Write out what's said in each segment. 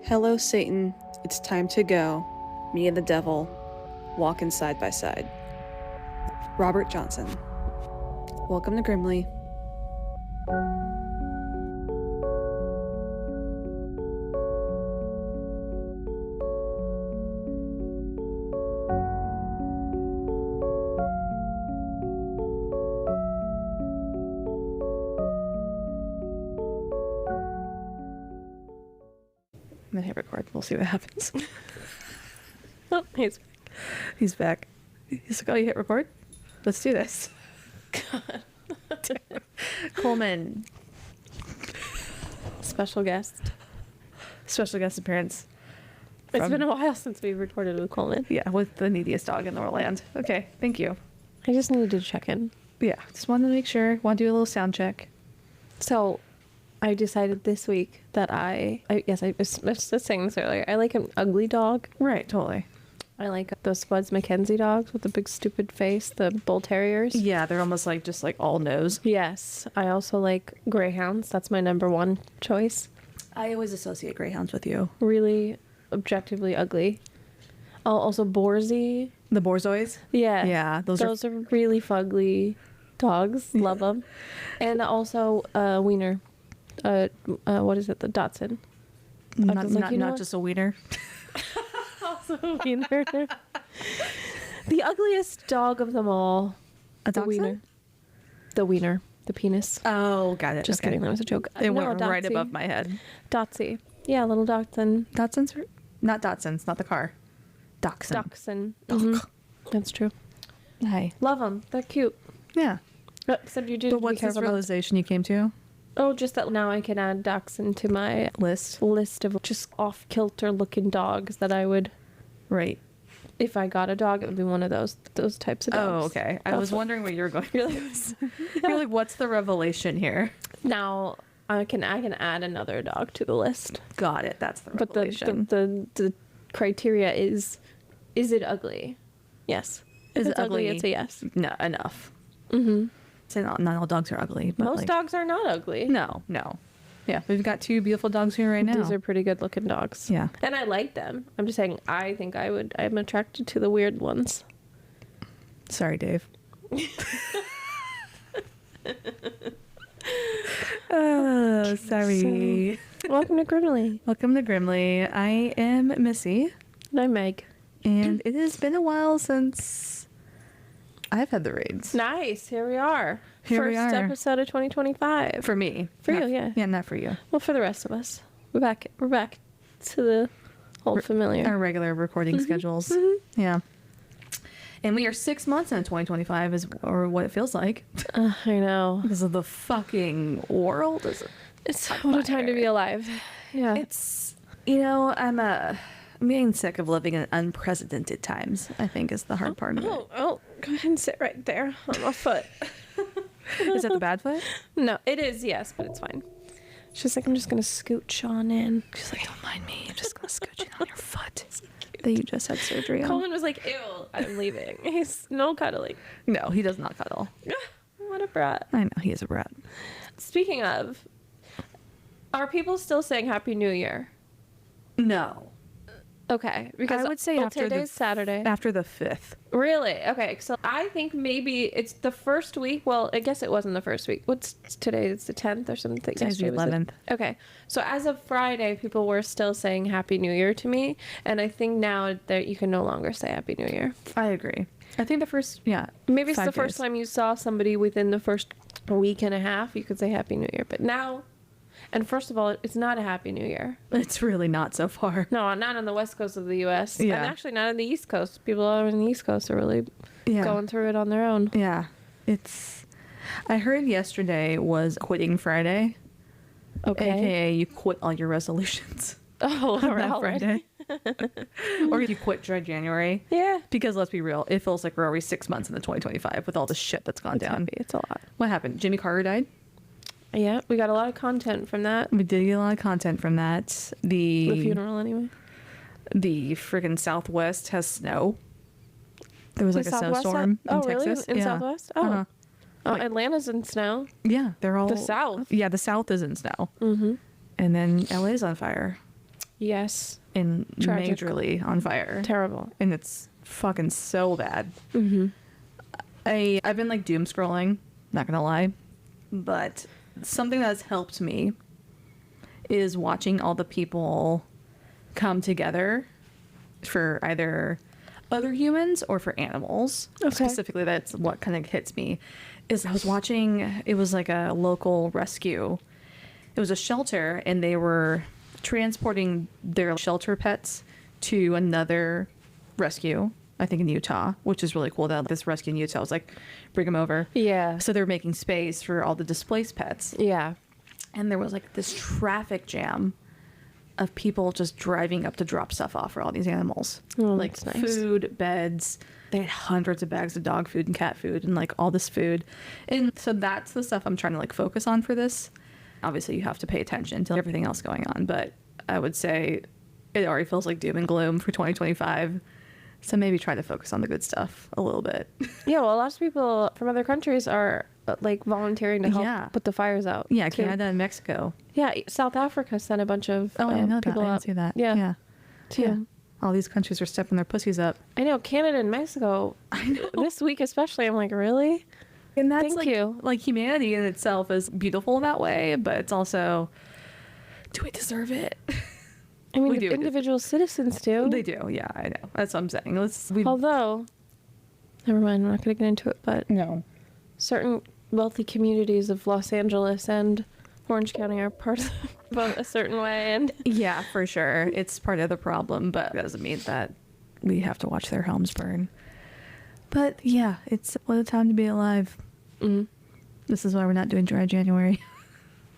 Hello, Satan. It's time to go. Me and the devil, walking side by side. Robert Johnson. Welcome to Grimly. I'm gonna hit record. We'll see what happens. Oh, he's back. He's back. He's like, oh, you hit record? Let's do this. God. Coleman. Special guest. Special guest appearance. It's been a while since we recorded with Coleman. Yeah, with the neediest dog in the land. Okay, thank you. I just needed to check in. Yeah, just wanted to make sure. Want to do a little sound check. So, I decided this week that I was just saying this earlier. I like an ugly dog. Right, totally. I like those Spuds Mackenzie dogs with the big stupid face, the bull terriers. Yeah, they're almost like just like all nose. Yes. I also like greyhounds. That's my number one choice. I always associate greyhounds with you. Really objectively ugly. Also Borsey. The Borzois? Yeah. Yeah, those are really fugly dogs. Love them. And also Wiener. What is it? The Dachshund. Not just a wiener. Also Wiener. The ugliest dog of them all. A the Dachshund? The Wiener. The penis. Oh, got it. Just kidding. That was a joke. It went right above my head. Dotsy. Yeah, little Dachshund. Dachshunds? Not Datsuns, not the car. Dachshund. Dachshund. Mm-hmm. That's true. Hi. Love them. They're cute. Yeah. Except you did. But what's this realization you came to? Oh, just that now I can add Dachshund to my list of just off-kilter looking dogs that I would... Right. If I got a dog, it would be one of those types of dogs. Oh, okay. I was wondering where you were going. You're like, what's the revelation here? Now I can add another dog to the list. Got it. That's the revelation. But the criteria is it ugly? Yes. Is if it it's ugly? ugly? It's a yes. No, enough. Mm-hmm. Say not all dogs are ugly. But most dogs are not ugly. No. Yeah, we've got two beautiful dogs here right now. These are pretty good looking dogs. Yeah. And I like them. I'm just saying, I'm attracted to the weird ones. Sorry, Dave. Oh, sorry. So, welcome to Grimly. Welcome to Grimly. I am Missy. And I'm Meg. And it has been a while since I've had the reins. Nice. Here we are. First episode of 2025. For me. For you, yeah. Yeah, not for you. Well, for the rest of us. We're back to the old familiar. Our regular recording schedules. Mm-hmm. Yeah. And we are 6 months into 2025, or what it feels like. I know. Because of the fucking world. It's what a time to be alive. Yeah. It's, I'm getting sick of living in unprecedented times, I think, is the hard part of it. Oh, go ahead and sit right there on my foot. Is that the bad foot? No, it is, yes, but it's fine. She's like, I'm just going to scooch on in. She's like, don't mind me. I'm just going to scooch in on your foot that you just had surgery on. Coleman was like, ew, I'm leaving. He's no cuddling. No, he does not cuddle. What a brat. I know, he is a brat. Speaking of, are people still saying Happy New Year? No. Okay, because I would say today's Saturday. After the 5th. Really? Okay, so I think maybe it's the first week. Well, I guess it wasn't the first week. What's today? It's the 10th or something. Today's the 11th. Okay, so as of Friday, people were still saying Happy New Year to me, and I think now that you can no longer say Happy New Year. I agree. I think the first, maybe it's the first time you saw somebody within the first week and a half, you could say Happy New Year, but now. And first of all, it's not a Happy New Year. It's really not so far. No, not on the west coast of the U.S. Yeah. And actually not on the east coast. People on the east coast are really going through it on their own. Yeah. I heard yesterday was Quitting Friday. Okay. AKA you quit all your resolutions. Oh, on that Friday. Or you quit dry January. Yeah. Because let's be real, it feels like we're already 6 months into 2025 with all the shit that's gone down. Heavy. It's a lot. What happened? Jimmy Carter died? Yeah, we got a lot of content from that. We did get a lot of content from that. The funeral, anyway. The freaking Southwest has snow. There was like a snowstorm in Texas. Really? In Southwest? Oh. Uh-huh. Oh, Atlanta's in snow. Yeah, they're all... The South. Yeah, the South is in snow. Mm-hmm. And then LA's on fire. Yes. and Tragic. majorly on fire. Terrible. And it's fucking so bad. Mm-hmm. I've been like doom scrolling, not gonna lie, but something that's helped me is watching all the people come together for either other humans or for animals. Okay. Specifically, that's what kind of hits me. Is I was watching, it was like a local rescue. It was a shelter, and they were transporting their shelter pets to another rescue, I think in Utah, which is really cool that this rescue in Utah was like, bring them over. Yeah. So they're making space for all the displaced pets. Yeah. And there was like this traffic jam of people just driving up to drop stuff off for all these animals. Oh, like that's nice. food, beds. They had hundreds of bags of dog food and cat food and like all this food. And so that's the stuff I'm trying to like focus on for this. Obviously you have to pay attention to everything else going on, but I would say it already feels like doom and gloom for 2025. So maybe try to focus on the good stuff a little bit. Yeah, well, lots of people from other countries are like volunteering to help Yeah. put the fires out. Yeah, too. Canada and Mexico. Yeah, South Africa sent a bunch of Oh, I didn't know that. people I didn't up. see that. Yeah, Yeah. too. Yeah. All these countries are stepping their pussies up. I know Canada and Mexico. I know. This week especially, I'm like, really? And that's Thank like, you. like humanity in itself is beautiful in that way, but it's also, do we deserve it? I mean, We the do. individual citizens do. They do, yeah, I know. That's what I'm saying. Although, never mind, I'm not going to get into it, but no. certain wealthy communities of Los Angeles and Orange County are part of a certain way, and Yeah, for sure. It's part of the problem, but it doesn't mean that we have to watch their homes burn. But yeah, it's what a time to be alive. mm, This is why we're not doing dry January.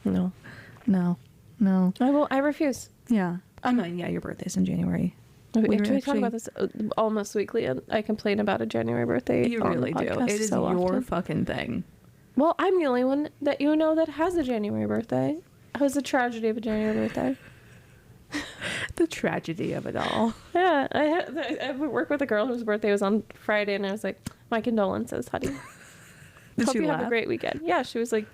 no, No. I refuse. Yeah. I mean, yeah, your birthday's in January. We were talk actually- about this almost weekly, and I complain about a January birthday. You on the really do. podcast It is so your often. fucking thing. Well, I'm the only one that you know that has a January birthday. It was the tragedy of a January birthday. The tragedy of it all. Yeah, I work with a girl whose birthday was on Friday, and I was like, "My condolences, honey. Did Hope she you have a laugh? great weekend." Yeah, she was like,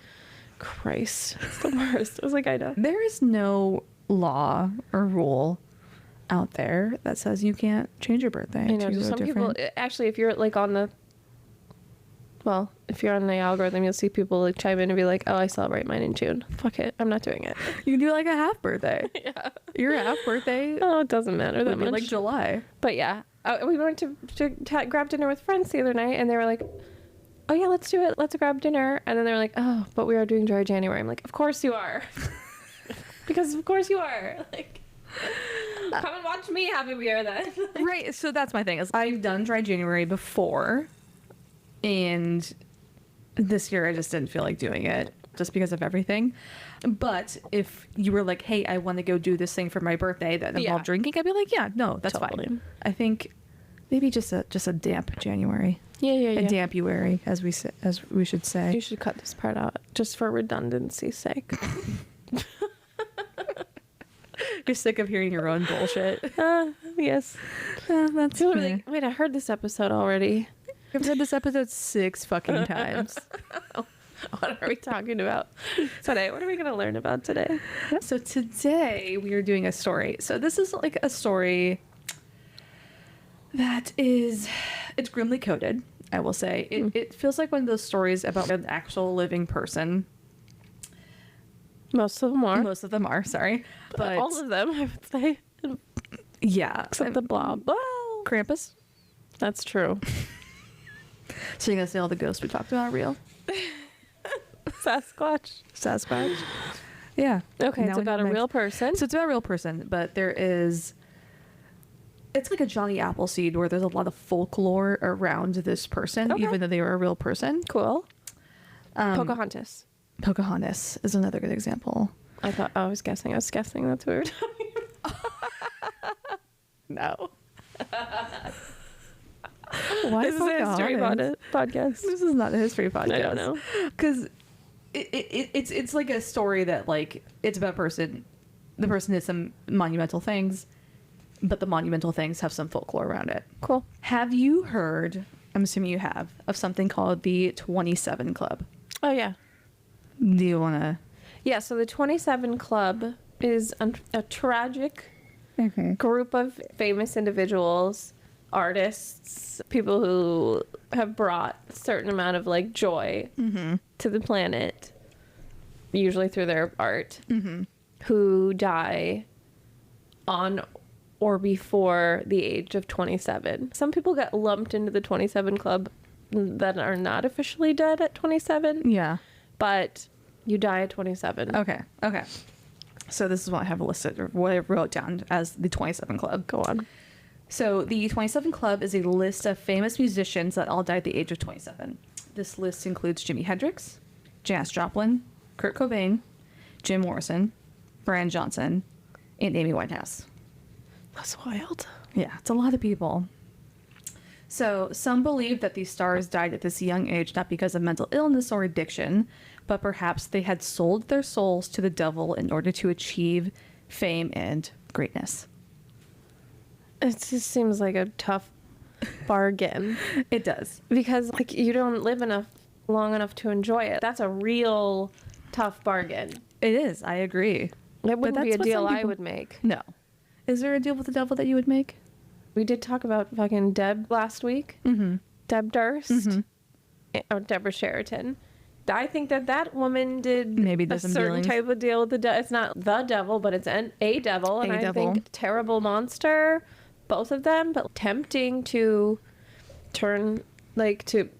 "Christ, it's the worst." I was like, "I know." There is no law or rule out there that says you can't change your birthday. I know. to Just a some different- people actually, if you're like on the, well, if you're on the algorithm, you'll see people like chime in and be like, "Oh, I celebrate mine in June. Fuck it, I'm not doing it." You can do like a half birthday. Yeah. Your half birthday Oh, it doesn't matter that would be much. like July. But yeah, we went to grab dinner with friends the other night, and they were like, "Oh yeah, let's do it. Let's grab dinner." And then they were like, "Oh, but we are doing dry January." I'm like, "Of course you are," because of course you are. Like, come and watch me have a beer then. Right. So that's my thing. Is I've done dry January before, and this year I just didn't feel like doing it just because of everything. But if you were like, "Hey, I want to go do this thing for my birthday that involved Yeah. drinking," I'd be like, "Yeah, no, that's Totally. fine." I think maybe just a damp January, Yeah. a dampuary, as we should say. You should cut this part out just for redundancy's sake. You're sick of hearing your own bullshit. Yes. That's People are fair. like, "Wait, I heard this episode already." I've said this episode 6 fucking times. What are we talking about today? What are we going to learn about today? So today we are doing a story. So this is like a story that it's grimly coded, I will say. It feels like one of those stories about an actual living person. Most of them are. Most of them are, sorry. But all of them, I would say. yeah. Except the blob. Well, Krampus. that's true. So you're going to say all the ghosts we talked about are real? Sasquatch. Yeah. Okay, Now it's we about know a real next. person. So it's about a real person, but it's like a Johnny Appleseed where there's a lot of folklore around this person, Okay. even though they were a real person. Cool. Pocahontas. Pocahontas is another good example. I was guessing. That's what we were talking about. No. Why This is a history Pocahontas? podcast. This is not a history podcast. I don't know. Because it's like a story that like it's about a person. The person did some monumental things, but the monumental things have some folklore around it. Cool. Have you heard, I'm assuming you have, of something called the 27 Club? Oh, yeah. Do you want to... Yeah, so the 27 Club is a tragic group of famous individuals, artists, people who have brought a certain amount of like joy to the planet, usually through their art, who die on or before the age of 27. Some people get lumped into the 27 club that are not officially dead at 27. Yeah. But you die at 27. Okay. So this is what I have listed, or what I wrote down as the 27 Club. Go on. So the 27 Club is a list of famous musicians that all died at the age of 27. This list includes Jimi Hendrix, Janis Joplin, Kurt Cobain, Jim Morrison, Brian Johnson, and Amy Winehouse. That's wild. Yeah, it's a lot of people. So some believe that these stars died at this young age not because of mental illness or addiction, but perhaps they had sold their souls to the devil in order to achieve fame and greatness. It just seems like a tough bargain. It does. Because like you don't live long enough to enjoy it. That's a real tough bargain. It is. I agree. That wouldn't be a what deal some I people- would make. No. Is there a deal with the devil that you would make? We did talk about fucking Deb last week. Mm-hmm. Deb Durst. Or Deborah Sheraton. I think that woman did Maybe a there's some certain dealings. type of deal with the devil. It's not the devil, but it's a devil. And A I devil. think terrible monster, both of them, but tempting to turn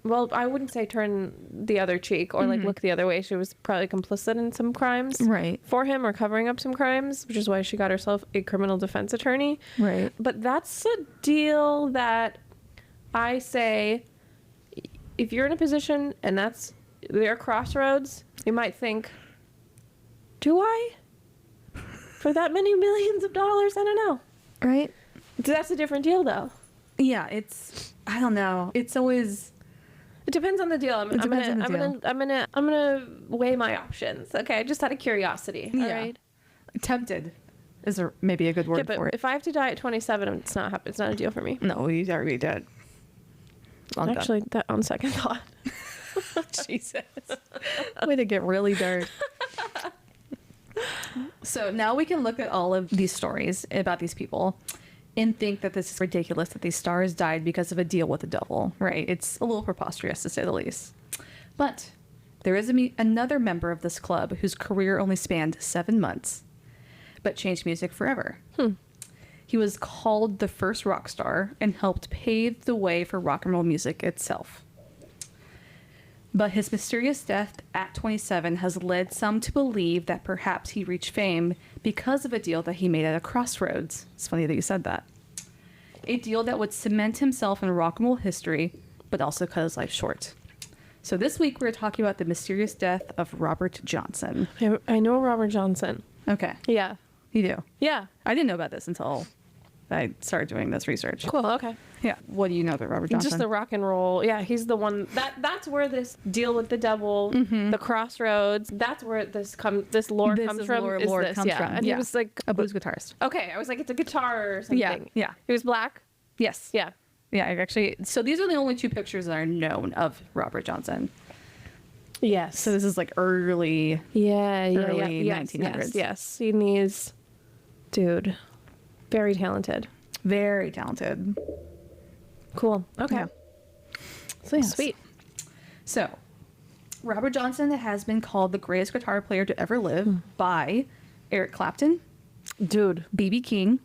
well, I wouldn't say turn the other cheek or like look the other way. She was probably complicit in some crimes Right. for him or covering up some crimes, which is why she got herself a criminal defense attorney. Right. But that's a deal that I say, if you're in a position and that's their crossroads, you might think, do I? For that many millions of dollars? I don't know. Right? That's a different deal, though. Yeah, I don't know. It's always... It depends on the deal. I'm depends on the gonna weigh my options. Okay, just out of curiosity. All Yeah. right. Tempted is maybe a good word Yeah, but for it. if I have to die at 27, it's not a deal for me. No, he's already dead. Long done. Actually, that on second thought. Jesus. Way to get really dark. So now we can look at all of these stories about these people and think that this is ridiculous that these stars died because of a deal with the devil, right? It's a little preposterous to say the least. But there is another member of this club whose career only spanned 7 months, but changed music forever. He was called the first rock star and helped pave the way for rock and roll music itself. But his mysterious death at 27 has led some to believe that perhaps he reached fame because of a deal that he made at a Crossroads. It's funny that you said that. A deal that would cement himself in rock and roll history, but also cut his life short. So this week we're talking about the mysterious death of Robert Johnson. I know Robert Johnson. Okay, Yeah. you do. Yeah. I didn't know about this until I started doing this research. Cool. Okay. Yeah. What do you know about Robert Johnson? Just the rock and roll. Yeah, he's the one that's where this deal with the devil, the Crossroads. That's where this lore This comes is from. lore is this, comes yeah. from. And Yeah. he was like a blues guitarist. okay. I was like, it's a guitar or something. Yeah. He was black. Yes. Yeah. Yeah, actually. So these are the only 2 pictures that are known of Robert Johnson. Yes. So this is like early. early Yes, 1900s. Yes. He needs, dude, very talented. Very talented. Cool. Okay. Yeah. So yes. Sweet. So, Robert Johnson has been called the greatest guitar player to ever live by Eric Clapton, Dude. B.B. King,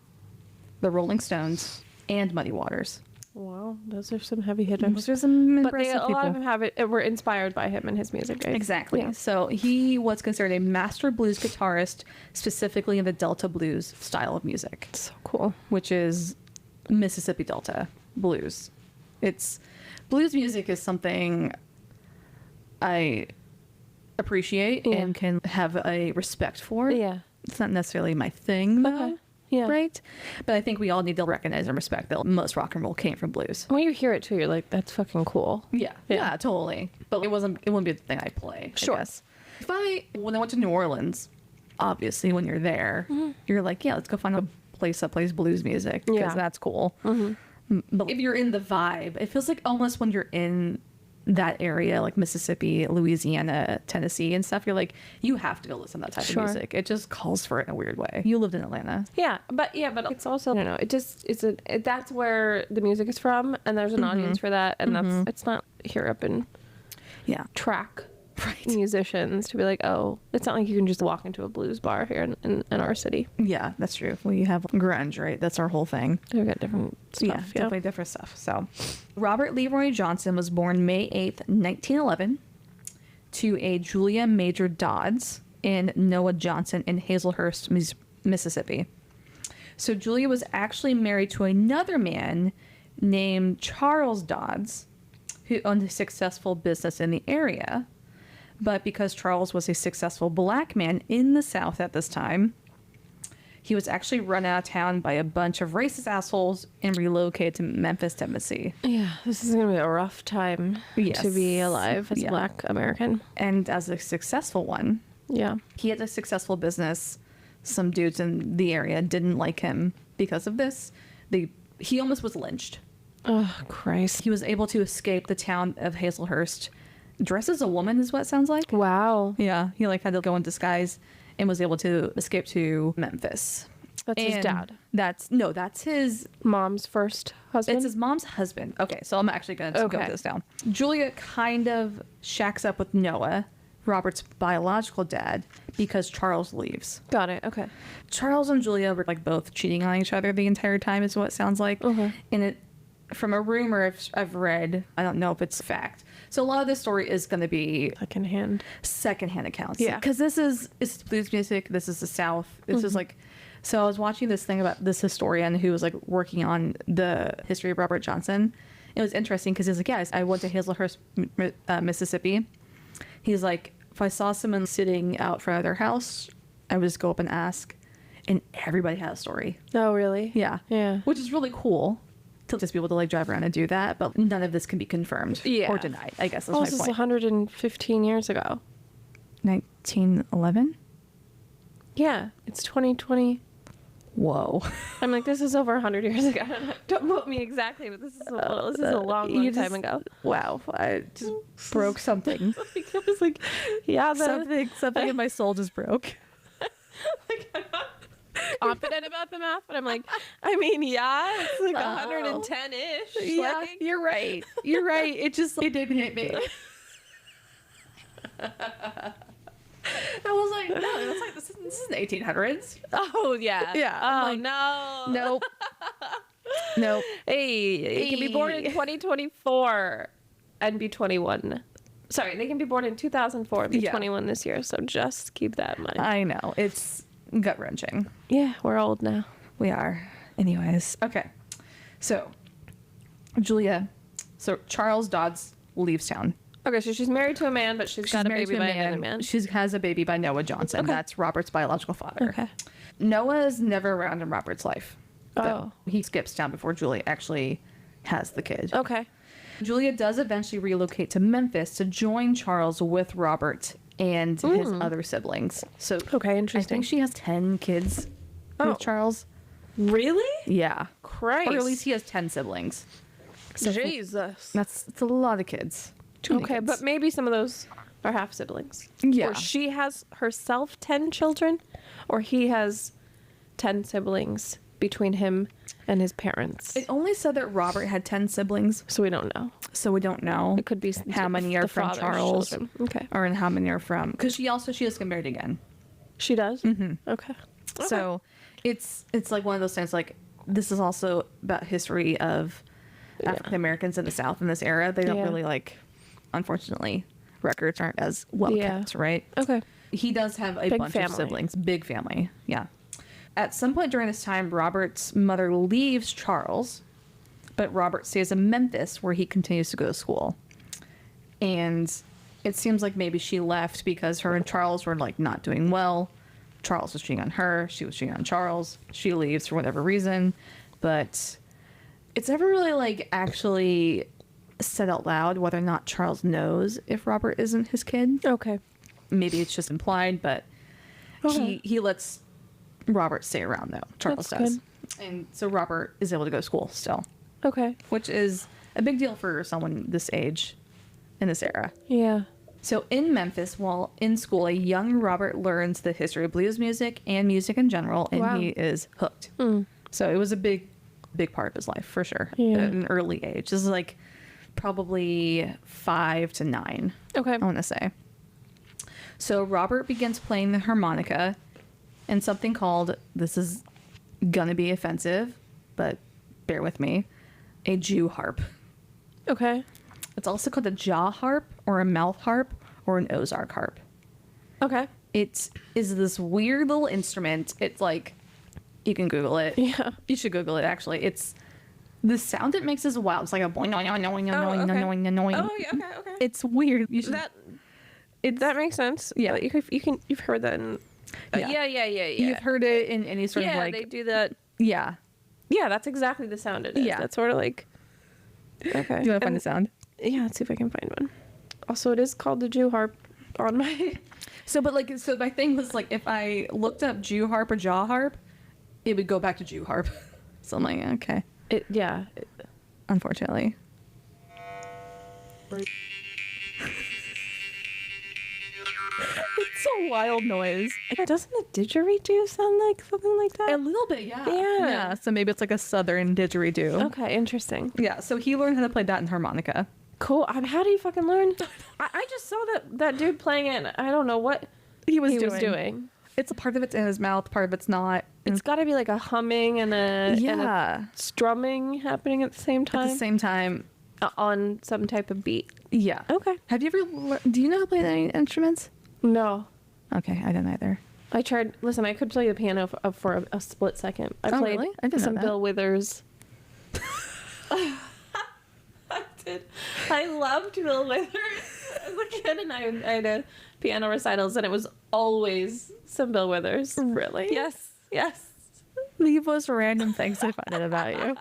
the Rolling Stones, and Muddy Waters. Wow, those are some heavy hitters. Those are some But impressive a people. lot of them were inspired by him and his music, right? Exactly. Yeah. So he was considered a master blues guitarist, specifically in the Delta blues style of music, So cool. which is Mississippi Delta blues. It's blues music is something I appreciate Yeah. and can have a respect for. Yeah. It's not necessarily my thing, though. Okay. Yeah. Right? But I think we all need to recognize and respect that most rock and roll came from blues. When you hear it too, you're like, that's fucking cool. Yeah. Yeah. Totally. But it wouldn't be the thing I play. Sure. I guess. When I went to New Orleans, obviously when you're there, you're like, yeah, let's go find a place that plays blues music because Yeah. that's cool. But if you're in the vibe, it feels like almost when you're in that area, like Mississippi, Louisiana, Tennessee and stuff, you're like, you have to go listen to that type Sure. of music. It just calls for it in a weird way. You lived in Atlanta. But it's also, I don't know, that's where the music is from, and there's an audience for that, and it's not here up in Yeah. track musicians to be like, oh, it's not like you can just walk into a blues bar here in our city. Yeah, that's true. We have grunge, right? That's our whole thing. We've got different stuff. Definitely different stuff. So, Robert Leroy Johnson was born May 8th, 1911, to a Julia Major Dodds and Noah Johnson in Hazelhurst, Mississippi. So, Julia was actually married to another man named Charles Dodds, who owned a successful business in the area. But because Charles was a successful black man in the South at this time, he was actually run out of town by a bunch of racist assholes and relocated to Memphis, Tennessee. Yeah, this is going to be a rough time to be alive as a black American. And as a successful one, he had a successful business. Some dudes in the area didn't like him because of this. He almost was lynched. Oh, Christ. He was able to escape the town of Hazelhurst dressed as a woman is what it sounds like. Wow. Yeah, he like had to go in disguise and was able to escape to Memphis. That's his dad. That's his mom's first husband. It's his mom's husband. Okay, so I'm actually going to go this down. Julia kind of shacks up with Noah, Robert's biological dad, because Charles leaves. Got it. Okay. Charles and Julia were like both cheating on each other the entire time is what it sounds like. And it, from a rumor I've read, I don't know if it's fact. So a lot of this story is going to be secondhand accounts. Yeah. Because it's blues music. This is the South. This is like, so I was watching this thing about this historian who was like working on the history of Robert Johnson. It was interesting because he's like, yeah, I went to Hazelhurst, Mississippi. He's like, if I saw someone sitting out front of their house, I would just go up and ask, and everybody had a story. Oh, really? Yeah. Yeah. Which is really cool to just be able to like drive around and do that, but none of this can be confirmed or denied, I guess is my this is point. 115 years ago. 1911? Yeah, it's 2020. Whoa. I'm like, this is over 100 years ago. Don't quote me exactly, but this is a long time ago. Wow. I just broke something. I was like, yeah, something in my soul just broke. Like, I'm not confident about the math, but I'm like, I mean, yeah, it's like 110-ish. Yeah, like, you're right. You're right. It didn't hit me. I was like, no, it's like this is the 1800s. Oh yeah. Yeah. Oh like, no. Nope. Nope. Hey, you can be born in 2024 and be 21. Sorry, they can be born in 2004 and be 21 this year. So just keep that in mind. I know. It's gut wrenching. Yeah, we're old now. We are. Anyways. Okay. So Charles Dodds leaves town. Okay, so she's married to a man, but she's got a baby by another man. She has a baby by Noah Johnson. Okay. That's Robert's biological father. Okay. Noah is never around in Robert's life. Oh. He skips town before Julia actually has the kid. Okay. Julia does eventually relocate to Memphis to join Charles with Robert and his other siblings. So Okay, interesting. I think she has 10 kids with Charles. Really? Yeah. Christ. Or at least he has 10 siblings. So Jesus. it's a lot of kids. Too many Okay, kids. but maybe some of those are half siblings. Yeah. Or she has herself 10 children, or he has 10 siblings between him and his parents. It only said that Robert had 10 siblings, So we don't know. so we don't know. It could be how many are the from father's Charles, children. Okay. or in how many are from, because she just got married again. She does? Mm-hmm. Okay. So it's like one of those things, like this is also about history of African Americans in the South in this era. They don't really like, unfortunately, records aren't as well kept, right? Okay. He does have a bunch of siblings. Big family. Yeah. At some point during this time, Robert's mother leaves Charles, but Robert stays in Memphis where he continues to go to school. And it seems like maybe she left because her and Charles were like not doing well. Charles was cheating on her. She was cheating on Charles. She leaves for whatever reason. But it's never really like actually said out loud whether or not Charles knows if Robert isn't his kid. Okay. Maybe it's just implied, but he lets Robert stay around though. Charles That's does. Good. And so Robert is able to go to school still. Okay. Which is a big deal for someone this age. in this era. Yeah. So in Memphis, while in school, a young Robert learns the history of blues music and music in general, and Wow. he is hooked. So it was a big part of his life, for sure, Yeah. at an early age. This is like probably 5 to 9, Okay. I want to say. So Robert begins playing the harmonica and something called, this is gonna be offensive, but bear with me, a Jew harp. Okay. It's also called a jaw harp or a mouth harp or an Ozark harp. Okay. It is this weird little instrument. It's like, you can Google it. Yeah. You should Google it, actually. It's, the sound it makes is wild. It's like a boing, boing, boing, boing, boing, boing, boing. Oh, yeah, okay. It's weird. You should, That makes sense. Yeah. You've heard that in... Yeah. yeah. You've heard it in any sort of like... they do that. Yeah. Yeah, that's exactly the sound it is. Yeah. That's sort of like... Okay. Do you want to find the sound? Yeah, let's see if I can find one. Also, it is called the Jew harp on my... So my thing was like, if I looked up Jew harp or jaw harp, it would go back to Jew harp. So I'm like, okay. Yeah. Unfortunately. It's a wild noise. Doesn't a didgeridoo sound like something like A that? little bit, yeah. Yeah. So maybe it's like a southern didgeridoo. Okay, interesting. Yeah, so he learned how to play that in harmonica. Cool. How do you fucking learn? I just saw that dude playing it. And I don't know what He was doing. It's a part of it's in his mouth, part of it's not. It's got to be like a humming and a Yeah. strumming happening at the same time. At the same time, On some type of beat. yeah. Okay. Have you ever do you know how to play any instruments? No. Okay, I don't either. I tried. Listen, I could play the piano for a split second. I Oh, played really? I didn't know some that. Bill Withers. I did. I loved Bill Withers as a kid, and I had a piano recitals, and it was always some Bill Withers. Really? Yes. The most random things I find out about you.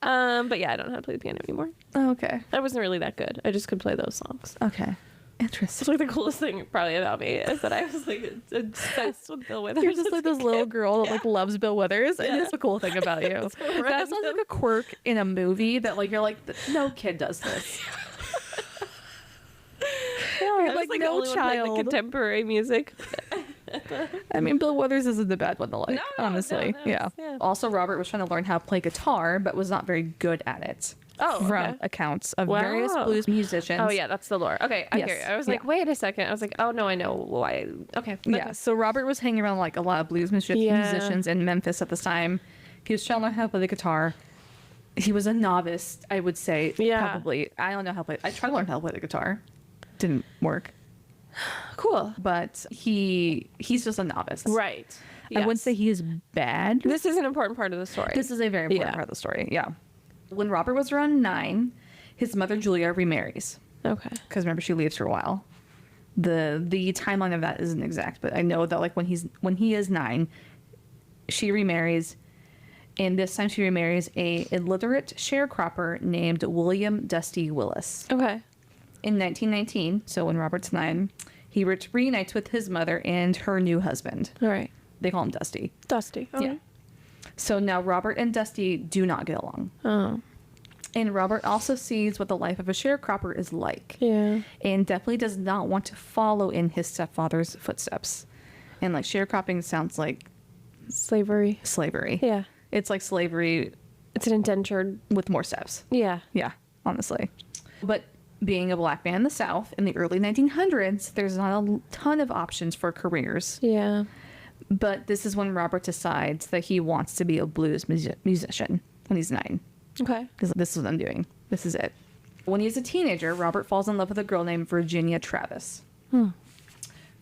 But yeah, I don't know how to play the piano anymore. Okay. I wasn't really that good. I just could play those songs. Okay. It's Interesting. like the coolest thing probably about me is that I was like obsessed with Bill Withers. You're just like this little girl that like loves Bill Withers, and Yeah. it's a cool thing about you. So That sounds like a quirk in a movie that like you're like no kid does this. I You're was like the no only one playing the child. contemporary music. I mean, Bill Withers isn't the bad one to like, No, honestly. no, Yeah. yeah. Also, Robert was trying to learn how to play guitar, but was not very good at it. Oh, From okay. accounts of Wow. various blues musicians. Oh yeah, that's the lore. Okay, I Yes. hear you. I was like, Yeah. wait a second. I was like, oh no, I know why. Okay. Yeah. So Robert was hanging around like a lot of blues musicians in Memphis at this time. He was trying to learn how to play the guitar. He was a novice, I would say. Yeah. Probably. I don't know how to play. I tried to learn how to play the guitar. Didn't work. Cool. But he's just a novice. Right. I wouldn't say he is bad. This is an important part of the story. This is a very important Yeah. part of the story. Yeah. When Robert was around 9, his mother Julia remarries. Okay. Because remember, she leaves for a while. The timeline of that isn't exact, but I know that like when he is 9, she remarries, and this time she remarries a illiterate sharecropper named William Dusty Willis. Okay. In 1919, so when Robert's 9, he reunites with his mother and her new husband. All right. They call him Dusty. Dusty. Okay. Yeah. So now Robert and Dusty do not get along. Oh. And Robert also sees what the life of a sharecropper is like. Yeah. And definitely does not want to follow in his stepfather's footsteps. And like sharecropping sounds like Slavery. slavery. Yeah. It's like slavery It's an indentured. with more steps. Yeah. Yeah, honestly. But being a black man in the South in the early 1900s, there's not a ton of options for careers. Yeah. But this is when Robert decides that he wants to be a blues musician when he's 9. Okay. Because this is what I'm doing. This is it. When he's a teenager, Robert falls in love with a girl named Virginia Travis.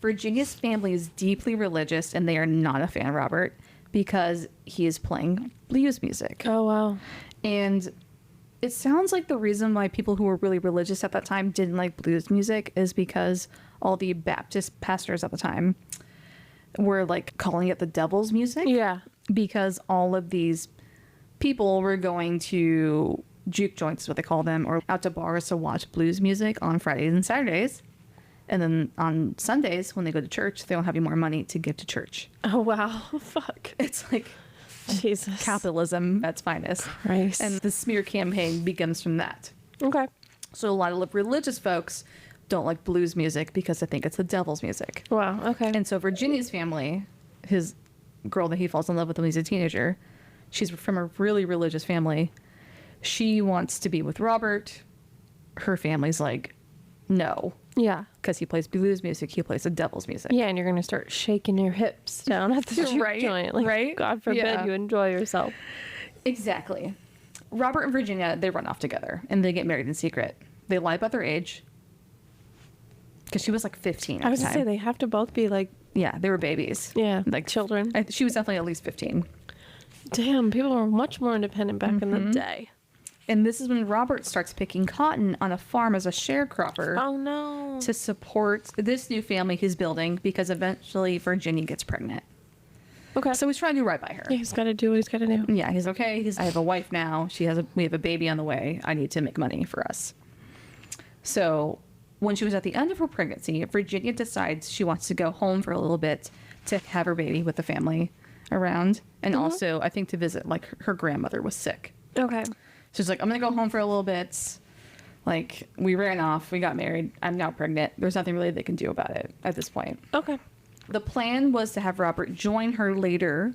Virginia's family is deeply religious, and they are not a fan of Robert because he is playing blues music. Oh wow. And it sounds like the reason why people who were really religious at that time didn't like blues music is because all the Baptist pastors at the time were like calling it the devil's music. Yeah. Because all of these people were going to juke joints, is what they call them, or out to bars to watch blues music on Fridays and Saturdays. And then on Sundays, when they go to church, they don't have any more money to give to church. Oh wow. Fuck. It's like Jesus. capitalism at its finest. Christ. And the smear campaign begins from that. Okay. So a lot of religious folks don't like blues music because they think it's the devil's music. Wow. Okay. And so Virginia's family, his girl that he falls in love with when he's a teenager, she's from a really religious family. She wants to be with Robert. Her family's like, no. Yeah. Because he plays blues music, he plays the devil's music. Yeah, and you're gonna start shaking your hips down at the juke Right, joint. Like, right? God forbid Yeah. you enjoy yourself. Exactly. Robert and Virginia, they run off together and they get married in secret. They lie about their age. Because she was like 15 at I was the gonna time. say they have to both be like, Yeah, they were babies. yeah, Like children. She was definitely at least 15. Damn, people were much more independent back in the day. And this is when Robert starts picking cotton on a farm as a sharecropper Oh no. to support this new family he's building because eventually Virginia gets pregnant. Okay. So he's trying to do right by her. Yeah, he's got to do what he's got to do. Yeah, he's okay. I have a wife now. We have a baby on the way. I need to make money for us. So when she was at the end of her pregnancy, Virginia decides she wants to go home for a little bit to have her baby with the family around. And also, I think to visit, like, her grandmother was sick. Okay. She's like, I'm going to go home for a little bit. Like, we ran off. We got married. I'm now pregnant. There's nothing really they can do about it at this point. Okay. The plan was to have Robert join her later.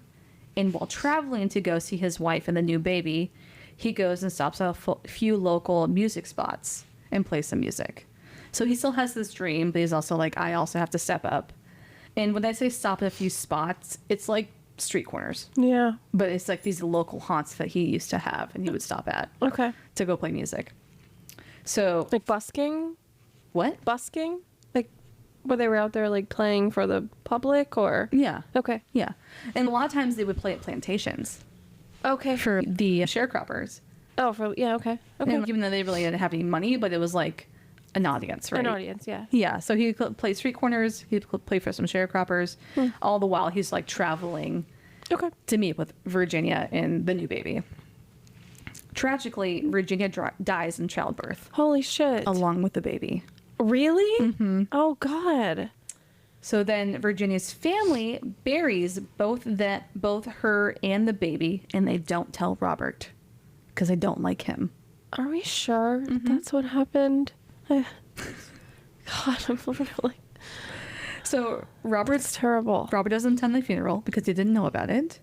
And while traveling to go see his wife and the new baby, he goes and stops at a few local music spots and plays some music. So he still has this dream, but he's also like, I also have to step up. And when I say stop at a few spots, it's like street corners. Yeah. But it's like these local haunts that he used to have and he would stop at Okay. to go play music. So, Like busking? what? Busking? Like, where they were out there, like, playing for the public, or? Yeah. Okay. Yeah. And a lot of times they would play at plantations Okay. for the sharecroppers. Oh, yeah, okay. Okay. And even though they really didn't have any money, but it was like an audience, right? An audience, yeah. Yeah, so he could play street corners, he'd play for some sharecroppers, all the while he's like traveling Okay. to meet with Virginia and the new baby. Tragically, Virginia dies in childbirth Holy shit. along with the baby. Really? Mm-hmm. Oh, God. So then Virginia's family buries both her and the baby, and they don't tell Robert because they don't like him. Are we sure that's what happened? God, I'm literally... So It's terrible. Robert doesn't attend the funeral because he didn't know about it,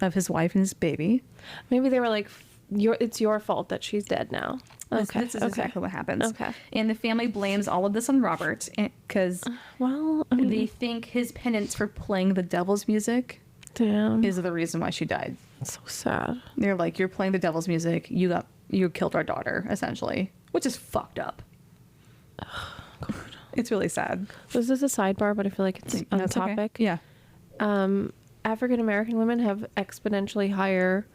of his wife and his baby. Maybe they were like, it's your fault that she's dead now. Okay. This is exactly what happens. Okay. And the family blames all of this on Robert because Well, I mean, they think his penance for playing the devil's music damn. is the reason why she died. It's so sad. They're like, you're playing the devil's music. You killed our daughter, essentially, which is fucked up. It's really sad. This is a sidebar, but I feel like it's on That's okay. topic. Yeah. African American women have exponentially higher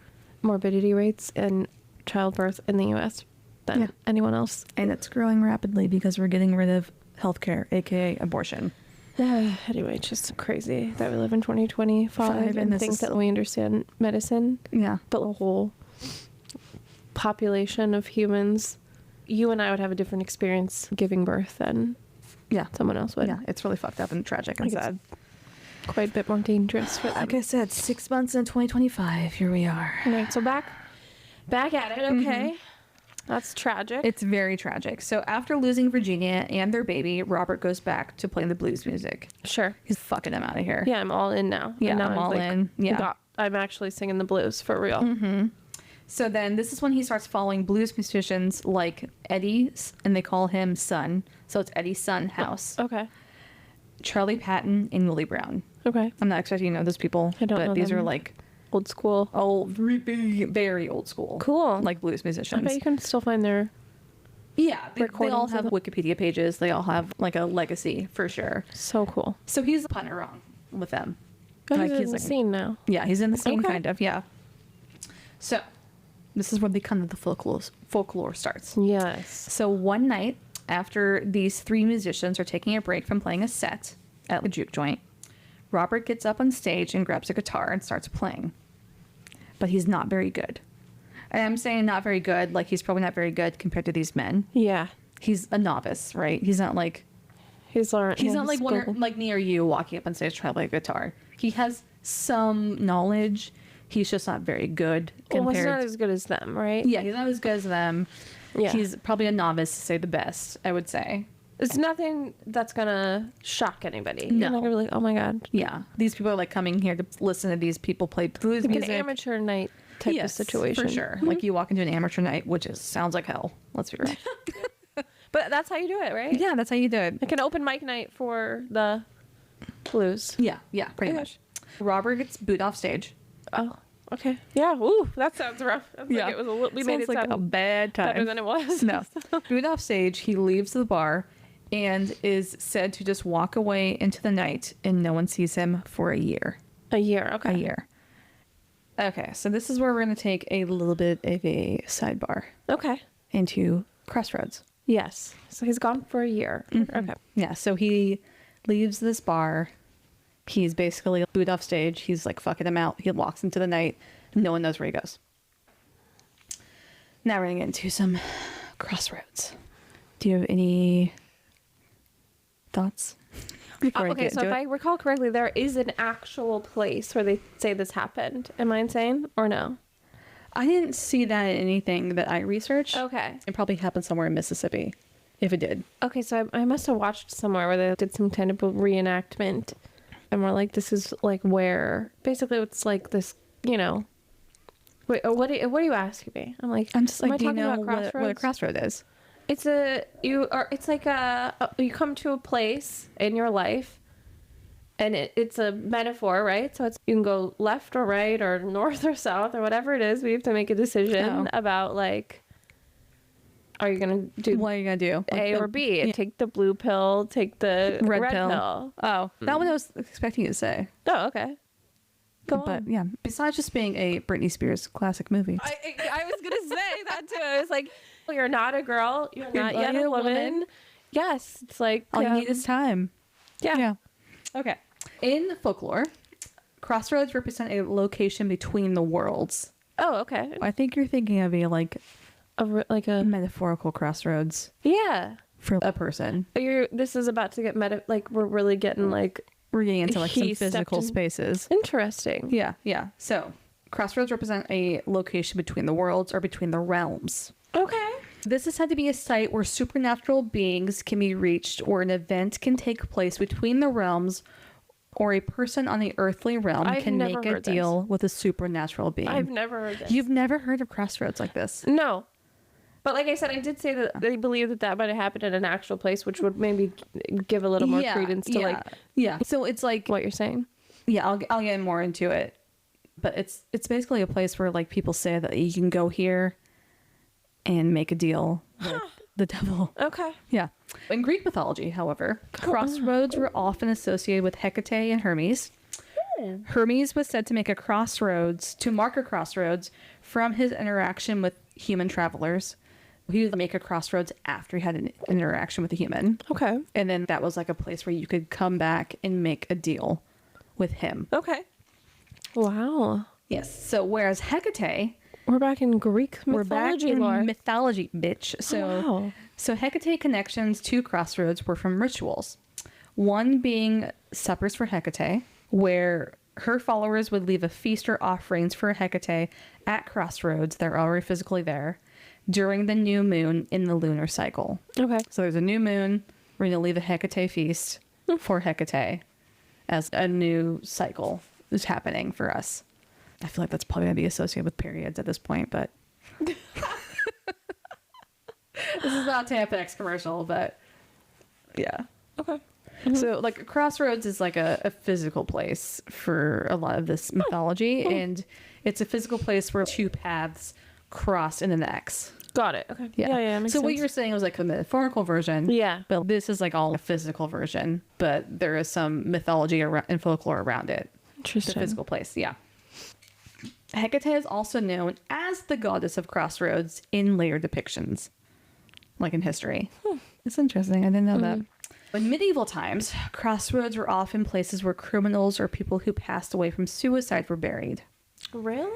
morbidity rates in childbirth in the U.S. than anyone else. And it's growing rapidly because we're getting rid of healthcare, aka abortion. Anyway, it's just crazy that we live in 2025 and this think is- that we understand medicine. Yeah. But the whole population of humans, you and I would have a different experience giving birth than Yeah. someone else would. Yeah. It's really fucked up and tragic and Like, it's sad. quite a bit more dangerous for them. Like I said, 6 months in 2025. Here we are. All right, so back at it. Okay. That's tragic. It's very tragic. So after losing Virginia and their baby, Robert goes back to playing the blues music. Sure. He's fucking them out of here. Yeah, I'm all in now. Yeah, And now I'm all like, in. Yeah. I'm actually singing the blues for real. So then this is when he starts following blues musicians like Eddie, and they call him Son. So it's Eddie Son House, Okay. Charlie Patton, and Willie Brown. Okay. I'm not expecting you to know those people, I don't but know these them. are like Old school. old, very old school. Cool. Like blues I musicians. bet you can still find their... Yeah, they all recordings have of Wikipedia pages. They all have like a legacy for sure. So cool. So he's a punter on with them. Oh, Like, he's he's in the like- scene now. Yeah, he's in the scene, Okay. kind of. Yeah. So this is where the kind of the folklore starts. Yes. So one night after these three musicians are taking a break from playing a set at the juke joint, Robert gets up on stage and grabs a guitar and starts playing. But he's not very good. And I'm saying not very good, like he's probably not very good compared to these men. Yeah. He's a novice, right? He's not like He's not like like me or you walking up on stage trying to play a guitar. He has some knowledge. He's just not very good Well, he's compared. not as good as them, right? Yeah, he's not as good as them. Yeah. He's probably a novice, to say the best, I would say. It's nothing that's gonna shock anybody. No. You're not gonna be like, oh my god. Yeah. These people are like coming here to listen to these people play blues Like music. an amateur night type of situation. For sure. Like you walk into an amateur night, which sounds like hell. Let's be real. But that's how you do it, right? Yeah, that's how you do it. Like an open mic night for the blues. Yeah, pretty Okay. much. Robert gets booed off stage. Oh, okay. Yeah. Ooh, that sounds rough. Sounds Yeah. Like it was a little, we made Sounds it like sound a bad time. better than it was. No. Booed off stage, he leaves the bar and is said to just walk away into the night, and no one sees him for a year. A year. Okay. A year. Okay, so this is where we're going to take a little bit of a sidebar Okay. into Crossroads. Yes. So he's gone for a year. Okay. Yeah, so he leaves this bar. He's basically booed off stage. He's like fucking him out. He walks into the night. No one knows where he goes. Now we're going to get into some Crossroads. Do you have any thoughts before I Okay, get so into if it? I recall correctly, there is an actual place where they say this happened. Am I insane or no? I didn't see that in anything that I researched. Okay. It probably happened somewhere in Mississippi, if it did. Okay, so I must have watched somewhere where they did some kind of a reenactment, and we're like, this is like where basically it's like this, you know. Wait, what are you asking me? I'm like, I'm just am like, I do you talking know about what a Crossroads? crossroad is? It's like you come to a place in your life, and it's a metaphor, right? So you can go left or right or north or south or whatever it is. We have to make a decision about like, are you gonna do What are you going to do? A or B? And take the blue pill, take the red pill. Oh, that one I was expecting you to say. Oh, okay. Go But on. yeah, besides just being a Britney Spears classic movie. I was gonna say that too. I was like, you're not a girl. You're not yet a woman. Yes, it's like All you need is time. yeah. Okay. In folklore, crossroads represent a location between the worlds. Oh, okay. I think you're thinking of a like Like a metaphorical crossroads yeah. for a person. This is about to get like we're really getting like We're getting into like some He stepped physical in- spaces. interesting. Yeah. So, crossroads represent a location between the worlds or between the realms. Okay. This is said to be a site where supernatural beings can be reached or an event can take place between the realms or a person on the earthly realm I've can never make a heard this. deal with a supernatural being. I've never heard this. You've never heard of crossroads like this? No. But like I said, I did say that they believe that might have happened at an actual place, which would maybe give a little more credence to like yeah. So it's like what you're saying. yeah, I'll get more into it, but it's basically a place where like people say that you can go here and make a deal with the devil. Okay. Yeah. In Greek mythology, however, crossroads were often associated with Hecate and Hermes. Hermes was said to mark a crossroads from his interaction with human travelers. He would make a crossroads after he had an interaction with a human. Okay. And then that was like a place where you could come back and make a deal with him. Okay. Wow. Yes. So whereas Hecate, We're back in Greek mythology we're back in lore. mythology, bitch. So, Wow. so Hecate connections to crossroads were from rituals. One being suppers for Hecate, where her followers would leave a feast or offerings for Hecate at crossroads. They're already physically there during the new moon in the lunar cycle. Okay. So there's a new moon. We're going to leave a Hecate feast for Hecate as a new cycle is happening for us. I feel like that's probably going to be associated with periods at this point, but this is not a Tampax commercial, but yeah. Okay. So like Crossroads is like a physical place for a lot of this mythology, and it's a physical place where two paths cross in an X. Got it. Okay. Yeah. Makes So what sense. you were saying was like a metaphorical version. Yeah. But this is like all a physical version, but there is some mythology and folklore around it. The Interesting. physical place, yeah. Hecate is also known as the goddess of crossroads in later depictions, like in history. It's interesting. I didn't know that. In medieval times, crossroads were often places where criminals or people who passed away from suicide were buried. Really?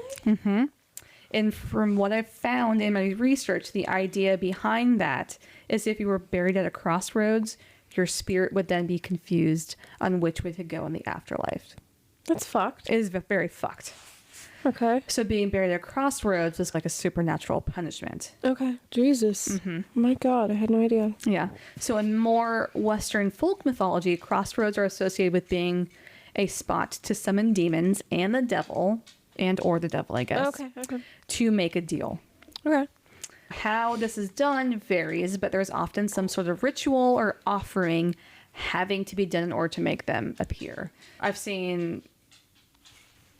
And from what I've found in my research, the idea behind that is if you were buried at a crossroads, your spirit would then be confused on which way to go in the afterlife. That's fucked. It is very fucked. Okay. So being buried at Crossroads was like a supernatural punishment. Okay. Jesus. My God, I had no idea. Yeah. So in more Western folk mythology, crossroads are associated with being a spot to summon demons and the devil, or the devil, I guess, Okay. to make a deal. Okay. How this is done varies, but there's often some sort of ritual or offering having to be done in order to make them appear. I've seen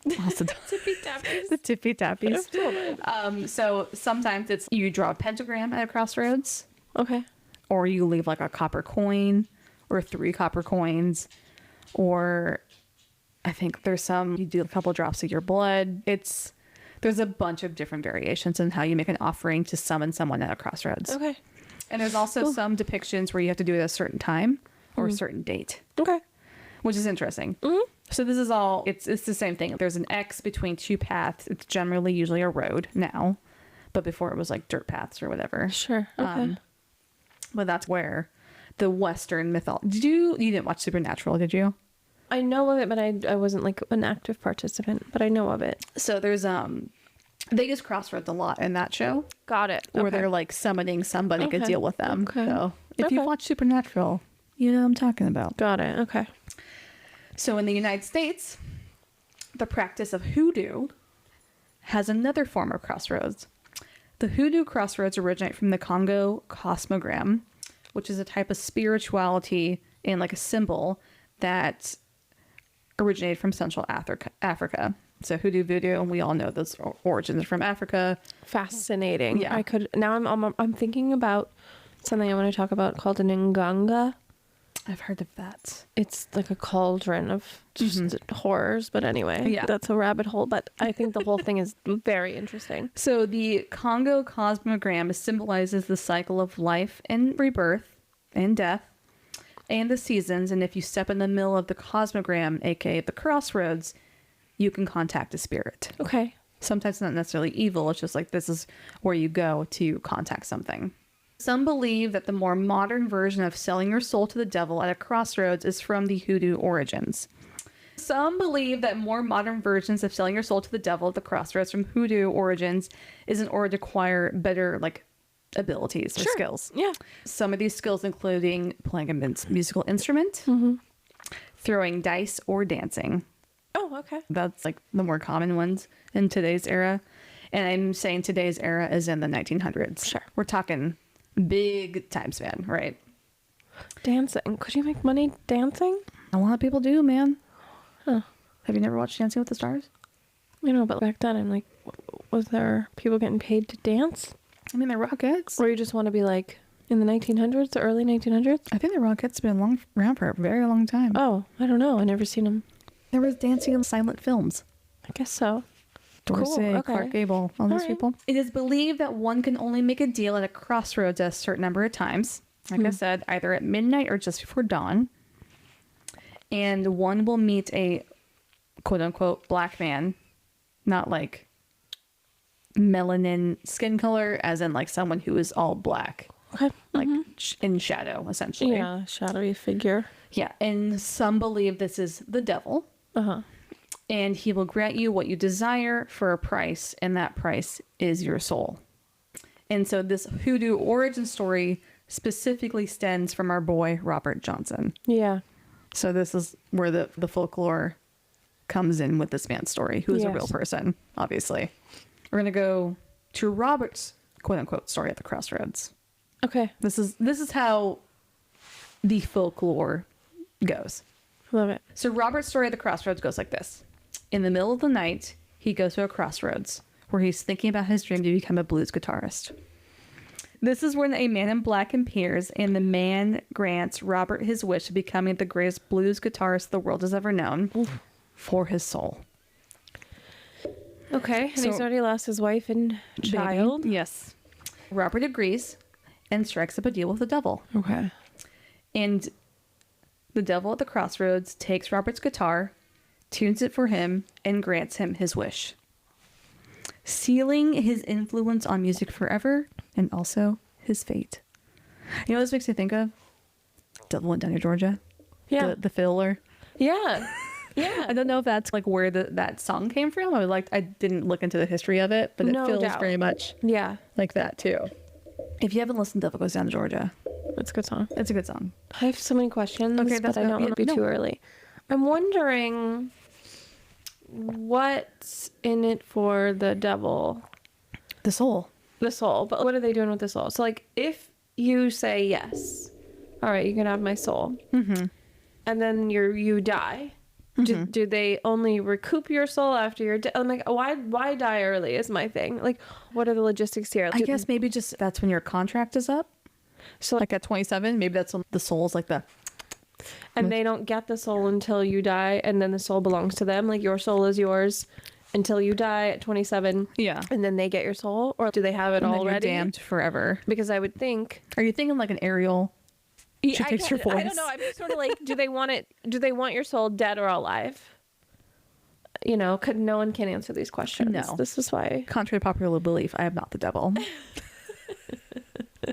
lots of Tippy tappies. the tippy tappies. So sometimes it's you draw a pentagram at a crossroads, Okay. or you leave like a copper coin or 3 copper coins, or I think there's some you do a couple drops of your blood. There's a bunch of different variations in how you make an offering to summon someone at a crossroads. Okay. And there's also some depictions where you have to do it at a certain time or a certain date, Okay. which is interesting. So this is all, it's the same thing. There's an X between 2 paths. It's generally usually a road now, but before it was like dirt paths or whatever. Sure. Okay. But that's where the Western mythology. You didn't watch Supernatural, did you? I know of it, but I wasn't like an active participant, but I know of it. So there's they use crossroads a lot in that show, Got it. where they're like summoning somebody to Okay. deal with them. Okay. So if you've Okay. watched Supernatural, you know what I'm talking about. Got it. Okay. So in the United States, the practice of hoodoo has another form of crossroads. The hoodoo crossroads originate from the Congo cosmogram, which is a type of spirituality and like a symbol that originated from Central Africa. So hoodoo, voodoo, and we all know those origins are from Africa. Fascinating. Yeah. I'm thinking about something I want to talk about called an nganga. I've heard of that. It's like a cauldron of just horrors, but anyway, Yeah. that's a rabbit hole. But I think the whole thing is very interesting. So the Congo cosmogram symbolizes the cycle of life and rebirth and death and the seasons. And if you step in the middle of the cosmogram, aka the crossroads, you can contact a spirit. Okay. Sometimes it's not necessarily evil. It's just like this is where you go to contact something. Some believe that the more modern version of selling your soul to the devil at a crossroads is from the hoodoo origins. Some believe that more modern versions of selling your soul to the devil at the crossroads from hoodoo origins is in order to acquire better like abilities or skills. Yeah. Some of these skills including playing a musical instrument, throwing dice, or dancing. Oh, okay. That's like the more common ones in today's era. And I'm saying today's era is in the 1900s. Sure. We're talking big time span, right? Dancing. Could you make money dancing? A lot of people do, man. Huh. Have you never watched Dancing with the Stars? You know, but back then I'm like, was there people getting paid to dance? I mean, they're Rockettes. Or you just want to be like in the 1900s, the early 1900s? I think the Rockettes have been around for a very long time. Oh, I don't know. I never seen them. There was dancing in silent films. I guess so. Dorsey, Cool, okay. Clark Gable, all those right. people. It is believed that one can only make a deal at a crossroads a certain number of times. Like I said, either at midnight or just before dawn. And one will meet a quote unquote black man, not like melanin skin color, as in like someone who is all black, Okay. like in shadow, essentially. Yeah, shadowy figure. Yeah. And some believe this is the devil. Uh-huh. And he will grant you what you desire for a price, and that price is your soul. And so this hoodoo origin story specifically stems from our boy Robert Johnson. Yeah. So this is where the folklore comes in with this man's story, who is a real Yes. person, obviously. We're gonna go to Robert's quote unquote story at the crossroads. Okay. This is how the folklore goes. Love it. So Robert's story at the crossroads goes like this. In the middle of the night, he goes to a crossroads where he's thinking about his dream to become a blues guitarist. This is when a man in black appears, and the man grants Robert his wish of becoming the greatest blues guitarist the world has ever known for his soul. Okay. And So- he's already lost his wife and child. Baby. Yes. Robert agrees and strikes up a deal with the devil. Okay. And the devil at the crossroads takes Robert's guitar, tunes it for him, and grants him his wish, sealing his influence on music forever and also his fate. You know what this makes me think of? Devil in Downey, Georgia. Yeah. The fiddler. Yeah. Yeah. I don't know if that's like where that song came from. I didn't look into the history of it, but it No feels doubt. very much Yeah. like that too. If you haven't listened to Devil Goes Down to Georgia, That's a good song. it's a good song. I have so many questions, Okay, but that's I good. don't want to be No. too early. I'm wondering what's in it for the devil, The soul. the soul. But what are they doing with the soul? So, like, if you say yes, all right, you can have my soul, and then you die. Do they only recoup your soul after you're dead? I'm like, why die early is my thing. Like, what are the logistics here? I guess maybe just that's when your contract is up. So, Like at 27, maybe that's when the soul's like the. and they don't get the soul until you die, and then the soul belongs to them. Like, your soul is yours until you die at 27. Yeah. And then they get your soul, or do they have it And then you're already? damned forever. Because I would think. Are you thinking like an Ariel? She takes your voice. I don't know. I'm sort of like, do they want your soul dead or alive? You know, no one can answer these questions. No. This is why. Contrary to popular belief, I am not the devil.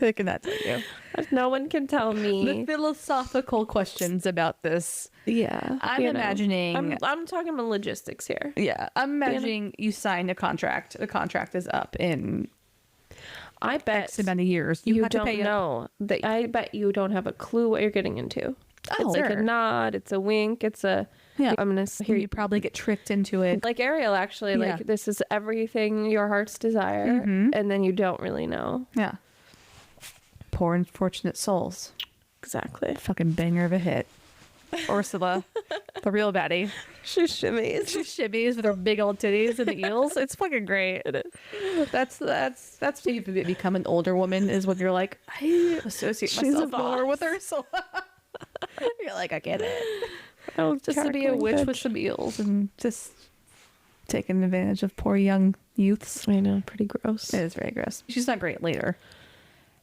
I cannot tell you. No one can tell The me. philosophical questions about this. Yeah. I'm you know. imagining. I'm talking about logistics here. Yeah, I'm imagining you signed a contract. The contract is up in I bet X amount of years. you have to don't pay up. know. I bet you don't have a clue what you're getting into. Oh, It's like sure. a nod. It's a wink. It's a. Yeah. I'm gonna hear You probably get tricked into it. like Ariel, actually. Yeah. Like, this is everything your heart's desire, and then you don't really know Yeah. Poor unfortunate souls. exactly. Fucking banger of a hit. Ursula, the real baddie. She shimmies. She shimmies with her big old titties and the eels. It's fucking great. That's when you become an older woman, is when you're like, I associate She's myself a more boss. with Ursula. You're like, I get it. Oh, Just to be a witch with some eels and just taking advantage of poor young youths. I know, pretty gross. It is very gross. She's not great later,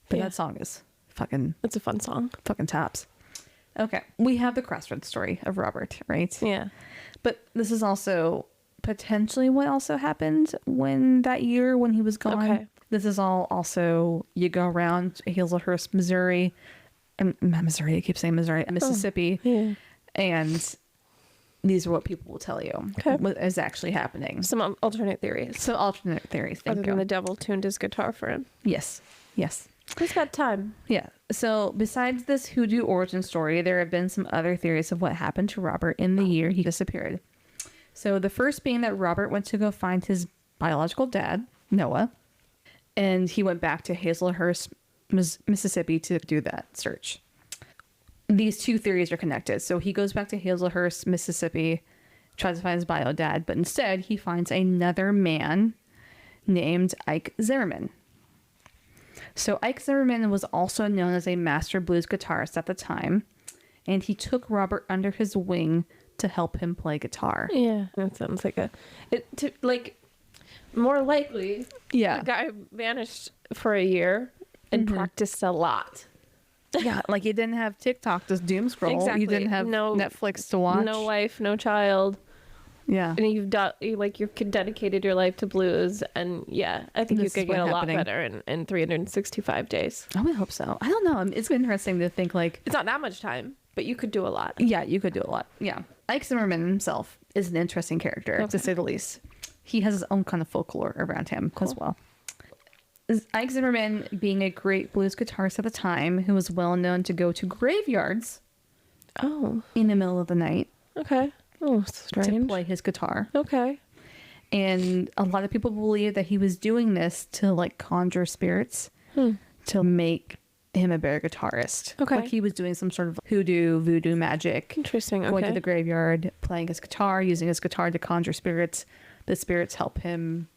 but Yeah. that song is fucking It's a fun song. tops. Okay, we have the Crossroads story of Robert, right? Yeah. But this is also potentially what also happened when that year when he was gone. Okay. This is all also, you go around Hazelhurst, Missouri, not Missouri, I keep saying Missouri, Mississippi, Yeah. and these are what people will tell you Okay. what is actually happening. Some alternate theories. So alternate theories. Other Thank than you. the devil tuned his guitar for him. Yes. He's got time. Yeah. So besides this hoodoo origin story, there have been some other theories of what happened to Robert in the year he disappeared. So the first being that Robert went to go find his biological dad, Noah, and he went back to Hazelhurst, Mississippi to do that search. These two theories are connected. So he goes back to Hazelhurst, Mississippi, tries to find his bio dad, but instead he finds another man named Ike Zimmerman. So Ike Zimmerman was also known as a master blues guitarist at the time, and he took Robert under his wing to help him play guitar. Yeah. That sounds like more likely, Yeah. the guy vanished for a year and practiced a lot. Yeah, like you didn't have TikTok to doom scroll. Exactly. You didn't have No- Netflix to watch. No wife, no child. Yeah. And you've dedicated your life to blues, and yeah, I think This you is could what get a lot happening. better in 365 days. I would hope so. I don't know. It's interesting to think like, It's not that much time, but you could do a lot. yeah, you could do a lot. Yeah. Ike Zimmerman himself is an interesting character, Okay. to say the least. He has his own kind of folklore around him as well. Ike Zimmerman, being a great blues guitarist at the time, who was well known to go to graveyards Oh, in the middle of the night okay. Oh, to strange. play his guitar. Okay. And a lot of people believe that he was doing this to like conjure spirits to make him a better guitarist. Okay. Like he was doing some sort of voodoo magic. Interesting. Going to Okay. the graveyard, playing his guitar, using his guitar to conjure spirits. The spirits help him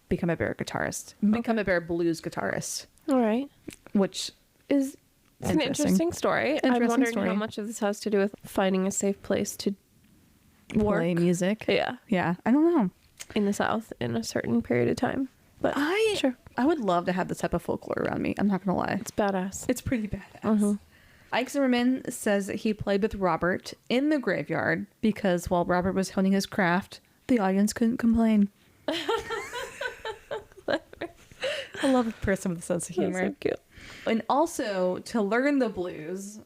become a better guitarist, become a better blues guitarist, All right. which It's an interesting story. I'm Interesting wondering story. how much of this has to do with finding a safe place to play work. music. Yeah, Yeah, I don't know. in the South in a certain period of time. But sure, I would love to have this type of folklore around me. I'm not gonna lie. it's badass. It's pretty badass. Ike Zimmerman says that he played with Robert in the graveyard because while Robert was honing his craft, the audience couldn't complain. I love a person with a sense of That's humor. so cute. And also, to learn the blues,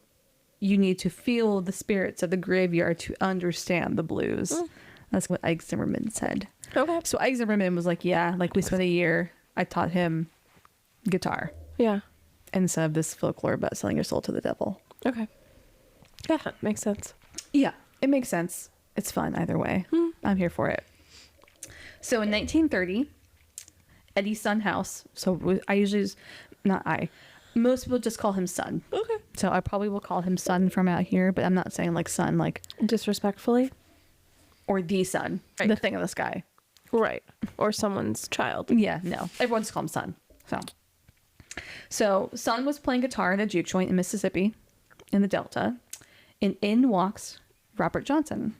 you need to feel the spirits of the graveyard to understand the blues. That's what Ike Zimmerman said. Okay. So Ike Zimmerman was like, yeah, like we spent a year, I taught him guitar Yeah. instead of this folklore about selling your soul to the devil. Okay. Yeah, makes sense. Yeah, it makes sense. It's fun either way. I'm here for it. So in 1930, Eddie's Son House. So I usually just, not I. Most people just call him Son. Okay. So I probably will call him Son from out here, but I'm not saying like Son, like Disrespectfully? or the sun, Right. the thing in the sky. Right. Or someone's child. Yeah, no. Everyone just call him Son. So Son was playing guitar at a juke joint in Mississippi, in the Delta, and in walks Robert Johnson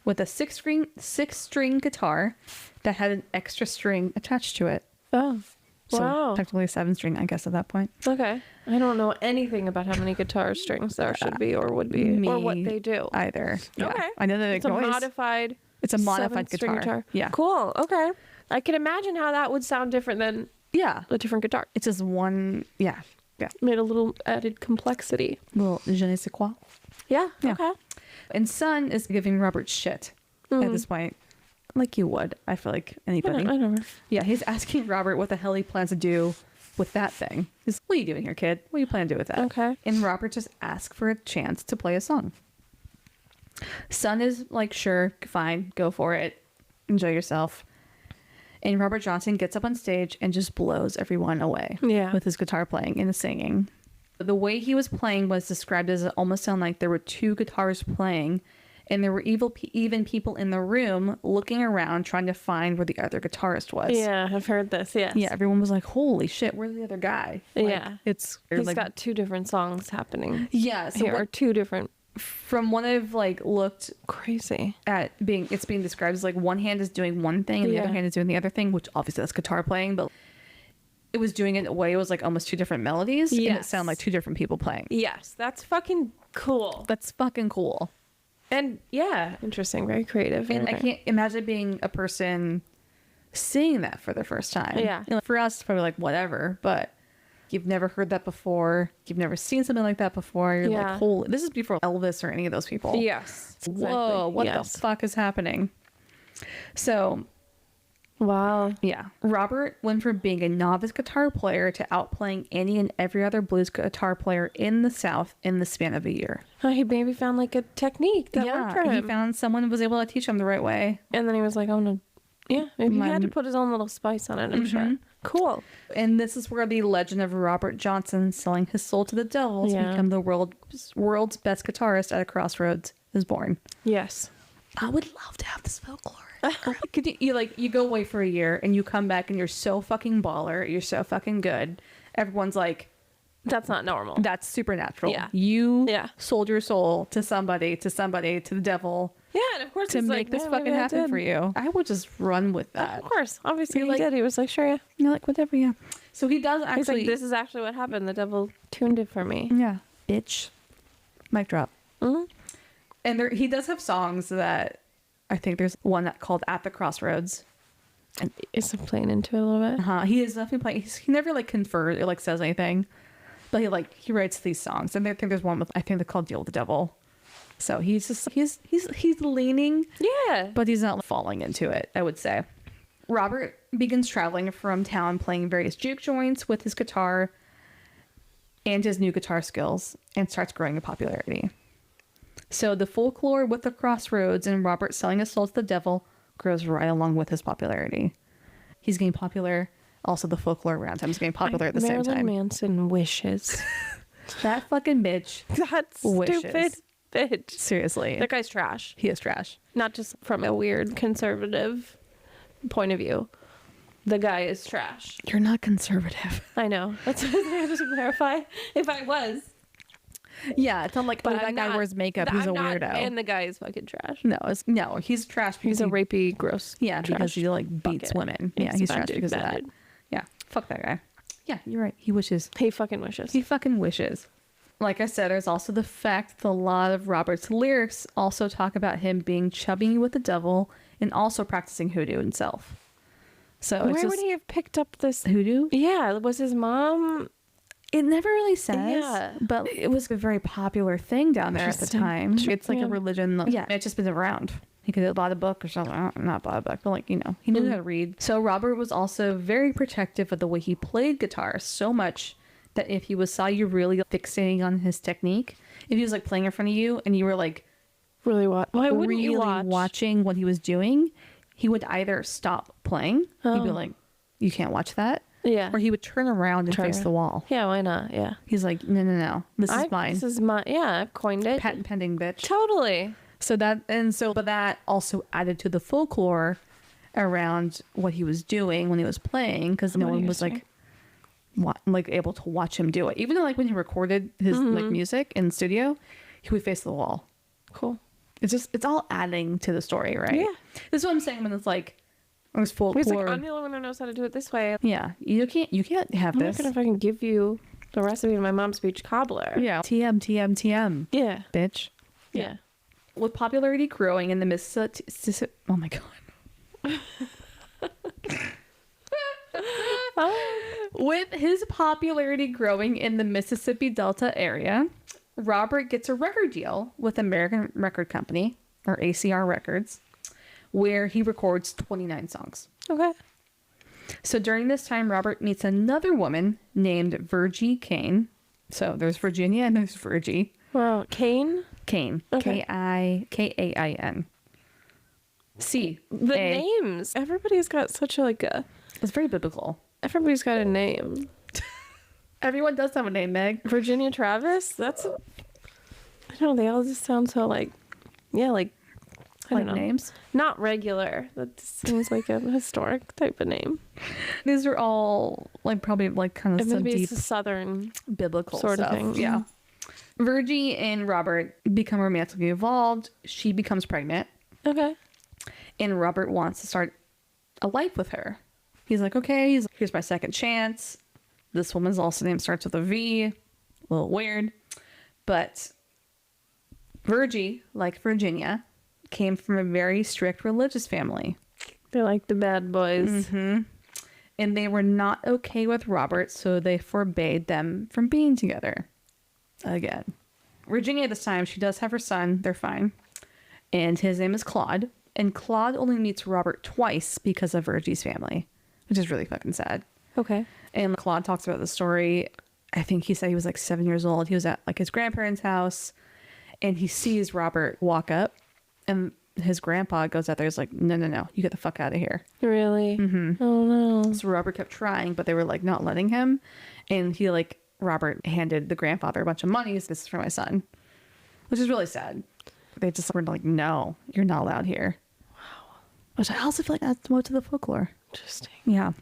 with a six-string guitar that had an extra string attached to it. Oh. So Wow. technically a 7-string, I guess, at that point. Okay. I don't know anything about how many guitar strings there should be or would be or what they do. Either. Yeah. Okay. I know that It's a noise. modified. It's a modified seven-string guitar. Yeah. Cool. Okay. I can imagine how that would sound different than Yeah. a different guitar. It's just one. Yeah. Yeah. Made a little added complexity. Little je ne sais quoi. Yeah. Yeah. Okay. And Son is giving Robert shit at this point. Like you would. I feel like anybody. I don't know. Yeah. He's asking Robert what the hell he plans to do with that thing. He's, what are you doing here, kid? What do you plan to do with that? Okay. And Robert just asks for a chance to play a song. Son is like, sure, fine, go for it. Enjoy yourself. And Robert Johnson gets up on stage and just blows everyone away Yeah. with his guitar playing and his singing. The way he was playing was described as it almost sounded like there were two guitars playing, and there were even people in the room looking around trying to find where the other guitarist was. Yeah, I've heard this. Yes. Yeah, everyone was like, holy shit, where's the other guy? Like, Yeah. It's He's like, got two different songs happening yeah, so here, or two different. from what I've like looked Crazy. at being described as like one hand is doing one thing and the other hand is doing the other thing, which obviously that's guitar playing, but it was doing it in a way it was like almost two different melodies and it Yes. sounded like two different people playing. Yes, that's fucking cool. That's fucking cool. And yeah, interesting, very creative. And I Okay. can't imagine being a person seeing that for the first time. Yeah. You know, for us, it's probably like whatever, but you've never heard that before. You've never seen something like that before. You're Yeah. like, holy, this is before Elvis or any of those people. Yes. Whoa, exactly. what Yes. the fuck is happening? So, Wow. yeah. Robert went from being a novice guitar player to outplaying any and every other blues guitar player in the South in the span of a year. He maybe found like a technique that worked for he him. found someone who was able to teach him the right way. And then he was like, I'm gonna, yeah, maybe he had to put his own little spice on it, I'm sure. Cool. And this is where the legend of Robert Johnson selling his soul to the devil to Yeah. become the world's best guitarist at a Crossroads is born. Yes. I would love to have this folklore. Could you go away for a year and you come back and you're so fucking baller, you're so fucking good. Everyone's like, That's not normal. that's supernatural. Yeah. You Yeah. sold your soul to somebody, to the devil Yeah, and of course to he's make like, this "Yeah, fucking maybe I happen did." for you. I would just run with that. Of course. Obviously You're he like- did. He was like, sure, yeah. You're like, whatever, yeah. So he does actually. He's like, this is actually what happened. The devil tuned it for me. Yeah. Bitch. Mic drop. Mhm. And he does have songs that I think there's one that called At the Crossroads. Is he playing into it a little bit? He is definitely playing. He never like confers or like says anything, but he writes these songs. And I think there's one with, I think they're called Deal with the Devil. So he's leaning, Yeah. but he's not falling into it, I would say. Robert begins traveling from town playing various juke joints with his guitar and his new guitar skills and starts growing in popularity. So the folklore with the Crossroads and Robert selling his soul to the devil grows right along with his popularity. He's getting popular. Also, the folklore around him is getting popular at the same Marilyn time. Manson wishes. That fucking bitch. That Wishes. stupid bitch. Seriously. That guy's trash. He is trash. Not just from a weird conservative point of view. The guy is trash. You're not conservative. I know. That's what I just to clarify. If I was. Yeah, it's not like, But oh, that I'm guy not- wears makeup. He's I'm a not, weirdo. And the guy is fucking trash. No, he's trash. He's a because rapey, gross. Yeah, trash because he like beats bucket. women. Yeah, He's he's a bad trash dude, because of bad that. dude. Yeah, fuck that guy. Yeah, you're right. He wishes. He fucking wishes. He fucking wishes. Like I said, there's also the fact that a lot of Robert's lyrics also talk about him being chubby with the devil and also practicing hoodoo himself. So Where it's would just he have picked up this? hoodoo. Yeah, was his mom It never really says, Yeah. but it was a very popular thing down there at the time. It's like Yeah. a religion. Yeah, it's just been around. He could have bought a book or something. Not bought a book, but like, you know, he knew how to read. So Robert was also very protective of the way he played guitar, so much that if he saw you really fixating on his technique, if he was like playing in front of you and you were like Really watch. Why wouldn't really you watch? watching what he was doing, he would either stop playing, he'd be like, you can't watch that. Yeah. Or he would turn around and face the wall. Yeah, why not? Yeah. He's like, no. This is mine. This is my, yeah, I've coined it. Patent pending, bitch. Totally. But that also added to the folklore around what he was doing when he was playing, because no one was like able to watch him do it. Even though like when he recorded his like music in the studio, he would face the wall. Cool. It's all adding to the story, right? Yeah. This is what I'm saying when it's like, it's folklore. He's like, I'm the only one who knows how to do it this way. Yeah, you can't have I'm this. not gonna fucking give you the recipe of my mom's beach cobbler. Yeah, TM, Yeah. bitch. Yeah. With popularity growing in the Mississippi, oh my god. With his popularity growing in the Mississippi Delta area, Robert gets a record deal with American Record Company, or ACR Records, where he records 29 songs. Okay. So during this time, Robert meets another woman named Virgie Kane. So there's Virginia and there's Virgie. Wow. Kane? Kane. Okay. Kain. The names. Everybody's got such a It's very biblical. everybody's got a name. Everyone does have a name, Meg. Virginia Travis? I don't know, they all just sound so I don't know. Names. Not regular. That seems like a historic type of name. These are all probably kind of some Maybe deep it's a southern biblical sort of stuff. thing. Yeah. Virgie and Robert become romantically involved. She becomes pregnant, Okay. and Robert wants to start a life with her. He's like, okay, here's my second chance. This woman's also name starts with a V. A little weird. But Virgie, like Virginia, came from a very strict religious family. They're like the bad boys. And they were not okay with Robert, so they forbade them from being together. Again. Virginia at this time, she does have her son. They're fine. And his name is Claude. And Claude only meets Robert twice because of Virgie's family, which is really fucking sad. Okay. And Claude talks about the story. I think he said he was 7 years old. He was at his grandparents' house, and he sees Robert walk up, and his grandpa goes out there. He's like, no, you get the fuck out of here. Really? Oh no. So Robert kept trying, but they were not letting him. And he Robert handed the grandfather a bunch of money. This is for my son, which is really sad. They just were like, no, you're not allowed here. Wow. Which I also feel like that's more to the folklore. Interesting. Yeah.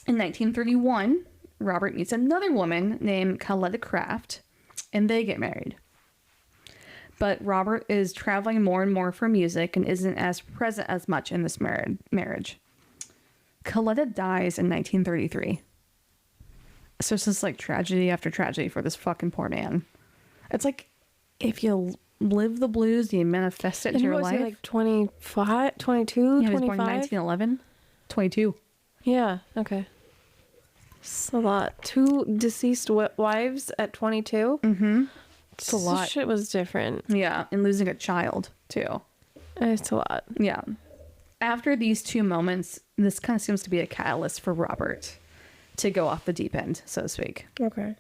In 1931, Robert meets another woman named Coletta Craft, and they get married. But Robert is traveling more and more for music and isn't as present as much in this marriage. Coletta dies in 1933. So it's just tragedy after tragedy for this fucking poor man. It's if you live the blues, you manifest it into your life. He 25, 22, Yeah, he was 25? born in 1911. 22. Yeah, okay. It's a lot. 2 deceased wives at 22? Mm-hmm. It's a lot. Shit was different. Yeah, and losing a child, too. It's a lot. Yeah. After these two moments, this kind of seems to be a catalyst for Robert to go off the deep end, so to speak. Okay.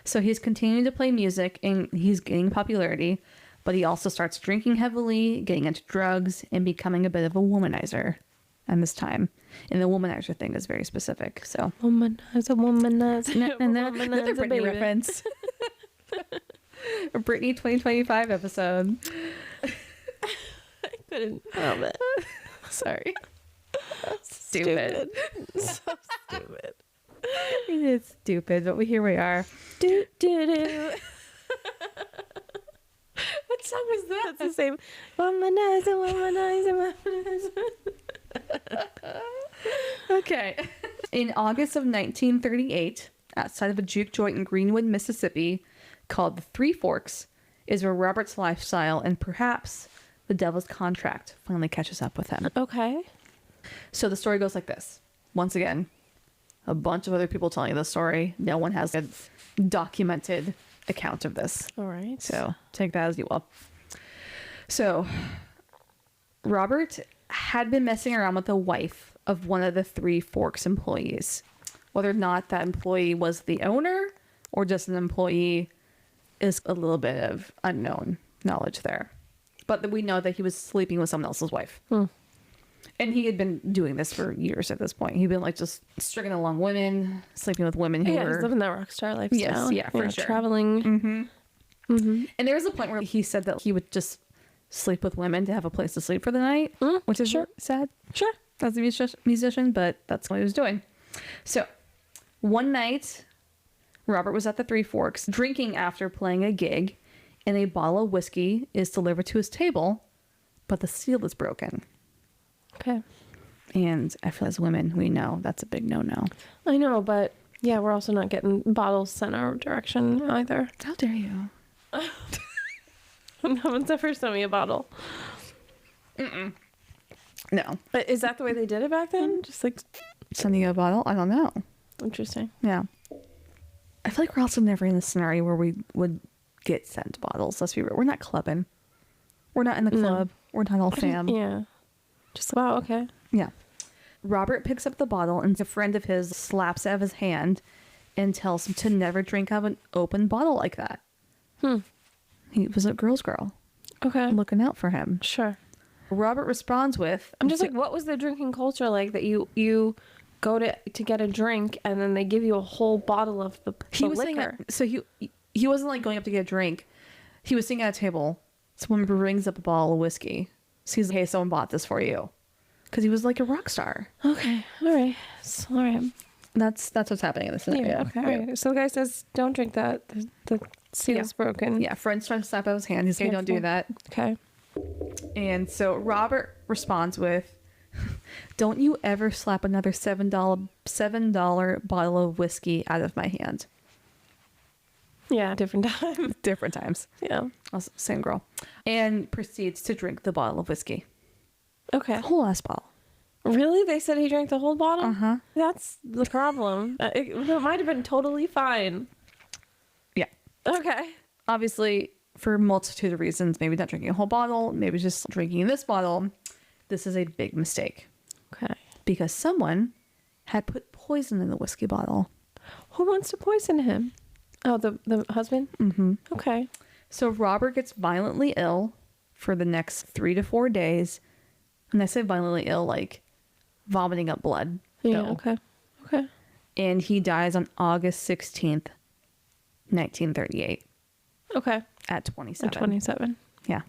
So he's continuing to play music and he's gaining popularity, but he also starts drinking heavily, getting into drugs, and becoming a bit of a womanizer at this time. And the womanizer thing is very specific. So Womanizer. another Britney reference. A Britney 2025 episode. I couldn't help it. Sorry. Stupid. So stupid. It's stupid, but here we are. Do do do. What song is that? That's the same. Womanizer. Okay. In August of 1938, outside of a juke joint in Greenwood, Mississippi, called the Three Forks, is where Robert's lifestyle and perhaps the devil's contract finally catches up with him. Okay. So the story goes like this. Once again, a bunch of other people telling the story. No one has a documented account of this. All right. So take that as you will. So Robert had been messing around with the wife of one of the Three Forks employees. Whether or not that employee was the owner or just an employee is a little bit of unknown knowledge there. But we know that he was sleeping with someone else's wife. And he had been doing this for years at this point. He'd been like just stringing along women, sleeping with women who were... he's living that rockstar lifestyle. Yes, yeah, for sure. Traveling. And there was a point where he said that he would just sleep with women to have a place to sleep for the night, which is sad. Sure. As a musician, but that's what he was doing. So one night, Robert was at the Three Forks drinking after playing a gig, and a bottle of whiskey is delivered to his table, but the seal is broken. Okay. And I feel as women, we know that's a big no-no. I know, but yeah, we're also not getting bottles sent our direction either. How dare you? No one's ever sent me a bottle. No. But is that the way they did it back then? Just like... Sending you a bottle? I don't know. Interesting. Yeah. I feel like we're also never in a scenario where we would get sent bottles. Let's be real. We're not clubbing. We're not in the club. We're not all fam. Yeah. Just, wow, okay. Yeah. Robert picks up the bottle and a friend of his slaps it out of his hand and tells him to never drink out of an open bottle like that. He was a girl's girl. Okay. Looking out for him. Sure. Robert responds with... I'm just like, what was the drinking culture like that you go to get a drink and then they give you a whole bottle of the liquor? So he wasn't like going up to get a drink. He was sitting at a table. Someone brings up a bottle of whiskey. So he's like, hey, someone bought this for you. Because he was like a rock star. Okay. All right. All right. That's what's happening in this scenario. Yeah, okay. All right. So the guy says, don't drink that. The seal's broken. Yeah, friends trying to slap out his hand. He's like, hey, don't do that. Okay. And so Robert responds with, don't you ever slap another $7 bottle of whiskey out of my hand. Yeah, different time. Different times. Yeah. Also, same girl. And proceeds to drink the bottle of whiskey. Okay. The whole ass bottle. Really? They said he drank the whole bottle? Uh-huh. That's the problem. It might have been totally fine. Yeah. Okay. Obviously, for a multitude of reasons, maybe not drinking a whole bottle, maybe just drinking this bottle, this is a big mistake. Okay. Because someone had put poison in the whiskey bottle. Who wants to poison him? Oh, the husband? Mm-hmm. Okay. So Robert gets violently ill for the next 3 to 4 days. And I say violently ill, like vomiting up blood. Yeah, Ill. okay. Okay. And he dies on August 16th, 1938. Okay. At 27. At 27. Yeah.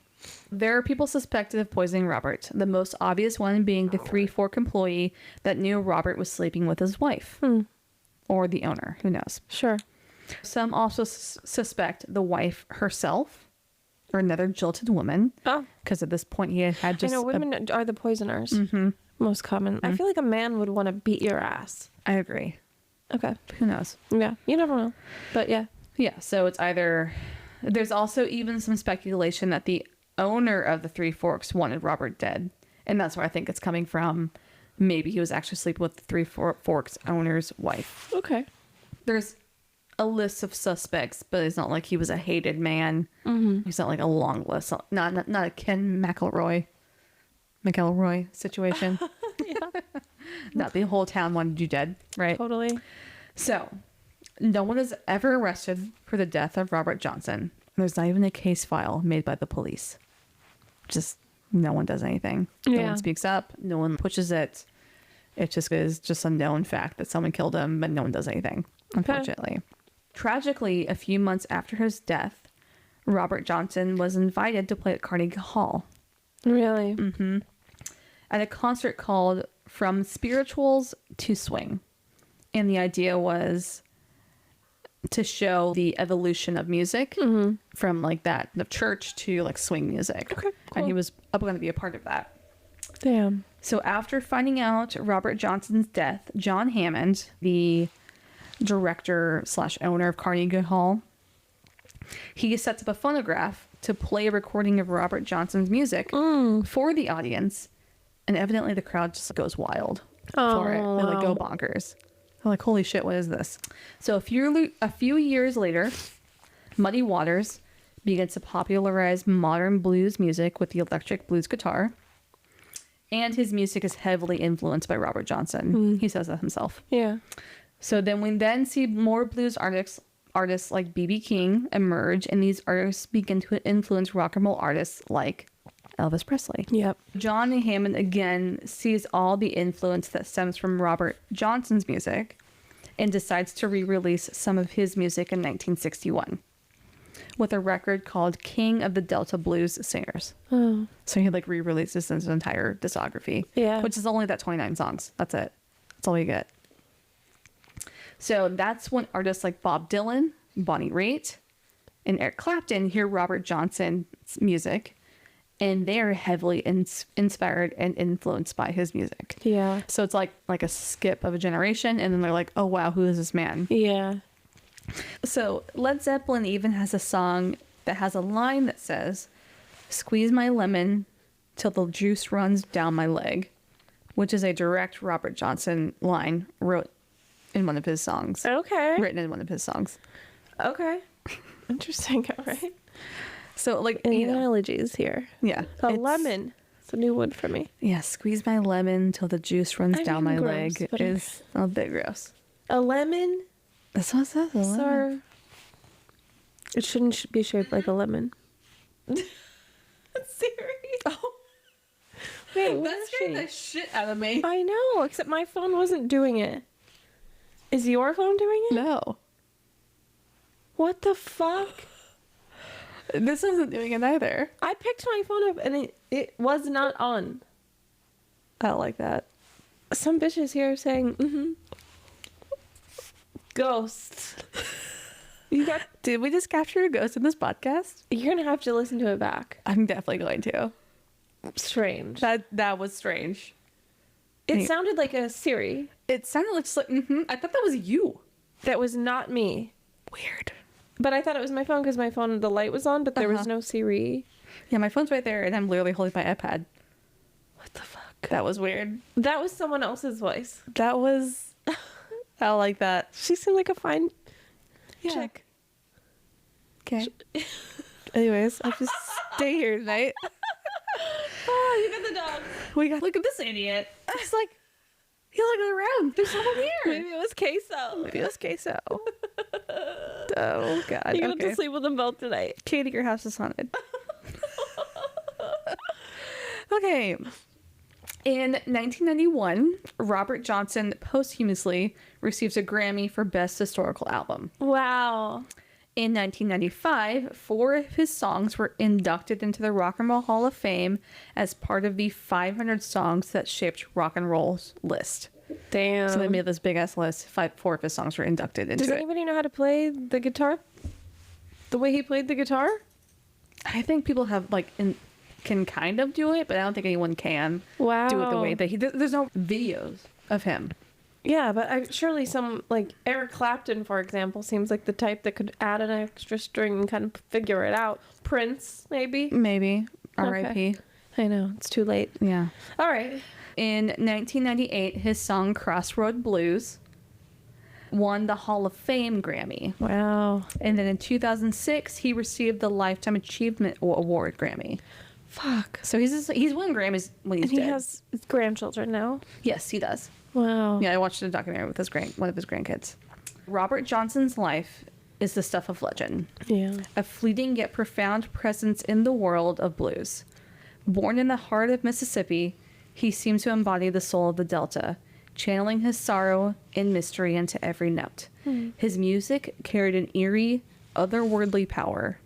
There are people suspected of poisoning Robert. The most obvious one being the Three Fork employee that knew Robert was sleeping with his wife. Or the owner. Who knows? Sure. Some also suspect the wife herself or another jilted woman. Oh. Because at this point he had just... I know women are the poisoners. Most common. I feel like a man would want to beat your ass. I agree. Okay. Who knows? Yeah. You never know. But yeah. Yeah. So it's either... There's also even some speculation that the owner of the Three Forks wanted Robert dead. And that's where I think it's coming from. Maybe he was actually sleeping with the Three Forks owner's wife. Okay. There's a list of suspects, but it's not like he was a hated man. He's not like a long list. Not a Ken McElroy situation. Yeah. Not the whole town wanted you dead, right? Totally. So, no one is ever arrested for the death of Robert Johnson. There's not even a case file made by the police. Just no one does anything. No Yeah. one speaks up. No one pushes it. It just is just a known fact that someone killed him, but no one does anything, unfortunately. Tragically, a few months after his death, Robert Johnson was invited to play at Carnegie Hall. Really? At a concert called From Spirituals to Swing. And the idea was to show the evolution of music from like that of church to like swing music. Okay, cool. And he was going to be a part of that. Damn. So after finding out Robert Johnson's death, John Hammond, the director / owner of Carnegie Hall, he sets up a phonograph to play a recording of Robert Johnson's music for the audience. And evidently the crowd just goes wild for it. They like go bonkers. I'm like, holy shit, what is this? So a few years later, Muddy Waters begins to popularize modern blues music with the electric blues guitar. And his music is heavily influenced by Robert Johnson. He says that himself. Yeah. So then we see more blues artists like B.B. King emerge, and these artists begin to influence rock and roll artists like Elvis Presley. Yep. John Hammond again sees all the influence that stems from Robert Johnson's music and decides to re-release some of his music in 1961 with a record called King of the Delta Blues Singers. Oh. So he like re-releases his entire discography. Yeah. Which is only that 29 songs. That's it. That's all you get. So that's when artists like Bob Dylan, Bonnie Raitt, and Eric Clapton hear Robert Johnson's music, and they're heavily inspired and influenced by his music. Yeah. So it's like a skip of a generation, and then they're like, oh wow, who is this man? Yeah. So Led Zeppelin even has a song that has a line that says, "Squeeze my lemon till the juice runs down my leg," which is a direct Robert Johnson line wrote in one of his songs. Okay. Written in one of his songs. Okay. Interesting. All right. So like, Any you know, analogies here? yeah. A lemon. It's a new word for me. Yeah, squeeze my lemon till the juice runs I down mean, my gross, leg but is a bit gross. A lemon? That's what it says. A lemon. Sir. It shouldn't be shaped like a lemon. Siri. Oh, Wait, what that is scared she? the shit out of me. I know, except my phone wasn't doing it. Is your phone doing it? No. What the fuck? This isn't doing it either. I picked my phone up and it was not on. I don't like that. Some bitches here saying, ghosts. Did we just capture a ghost in this podcast? You're gonna have to listen to it back. I'm definitely going to. Strange. That was strange. It sounded like a Siri. It sounded like just like, I thought that was you. That was not me. Weird. But I thought it was my phone because my phone, the light was on, but there was Uh-huh. no Siri. Yeah, my phone's right there, and I'm literally holding my iPad. What the fuck? That was weird. That was someone else's voice. That was... I don't like that. She seemed like a fine chick. Okay. Anyways, I'll just stay here tonight. Oh, you got the dog. Look at this idiot. It's like, he's looking around. There's someone here. Maybe it was queso. Maybe it was queso. Oh, God. You're gonna have Okay. to sleep with them both tonight. Katie, your house is haunted. Okay. In 1991, Robert Johnson posthumously receives a Grammy for Best Historical Album. Wow. In 1995, 4 of his songs were inducted into the Rock and Roll Hall of Fame as part of the 500 songs that shaped rock and roll's list. Damn. So they made this big ass list. 4 of his songs were inducted into Does it. anybody know how to play the guitar? The way he played the guitar? I think people have can kind of do it, but I don't think anyone can Wow. do it the way that he. There's no videos of him. Yeah, but surely some, like Eric Clapton, for example, seems like the type that could add an extra string and kind of figure it out. Prince, maybe? Maybe. R.I.P. I know, it's too late. Yeah. All right. In 1998, his song Crossroads Blues won the Hall of Fame Grammy. Wow. And then in 2006, he received the Lifetime Achievement Award Grammy. Fuck. So he's won Grammys when he's And he dead. has grandchildren now? Yes, he does. Wow. Yeah, I watched a documentary with one of his grandkids. Robert Johnson's life is the stuff of legend. Yeah. A fleeting yet profound presence in the world of blues. Born in the heart of Mississippi, he seems to embody the soul of the Delta, channeling his sorrow and mystery into every note. His music carried an eerie, otherworldly power,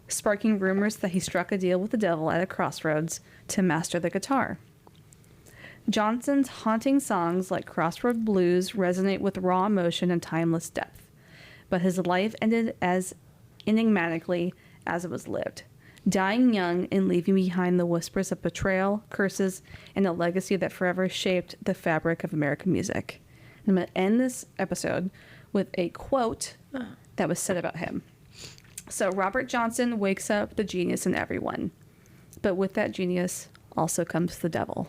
sparking rumors that he struck a deal with the devil at a crossroads to master the guitar. Johnson's haunting songs like Crossroad Blues resonate with raw emotion and timeless depth, but his life ended as enigmatically as it was lived, dying young and leaving behind the whispers of betrayal, curses, and a legacy that forever shaped the fabric of American music. And I'm going to end this episode with a quote that was said about him. So Robert Johnson wakes up the genius in everyone, but with that genius also comes the devil.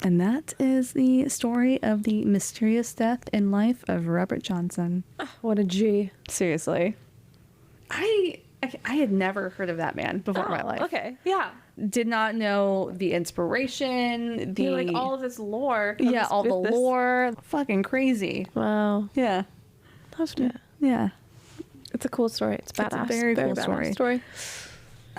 And that is the story of the mysterious death in life of Robert Johnson. What a G. Seriously. I had never heard of that man before in my life. Okay. Yeah. Did not know the inspiration, the Like all of this lore. comes all the with this. lore. Fucking crazy. Wow. Yeah. That's Yeah. It's a cool story. It's badass. a very cool badass story.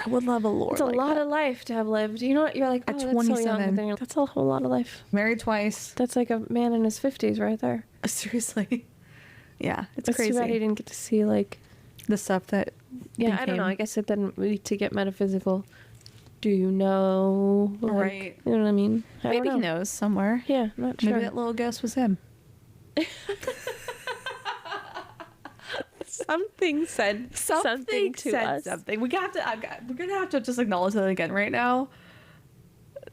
I would love a lore. It's a like lot that. of life to have lived. You know what? You're like, oh, At that's so young. 27. And then you're like, that's a whole lot of life. Married twice. That's like a man in his 50s right there. Seriously. Yeah, it's It's crazy. too bad he didn't get to see like. The stuff that Yeah, I don't know. I guess it didn't really to get metaphysical. Do you know? Like, Right. You know what I mean? I maybe don't he know. knows somewhere. Yeah, I'm not sure. Maybe that little ghost was him. Something said something to us. Something. We're gonna have to just acknowledge that again right now.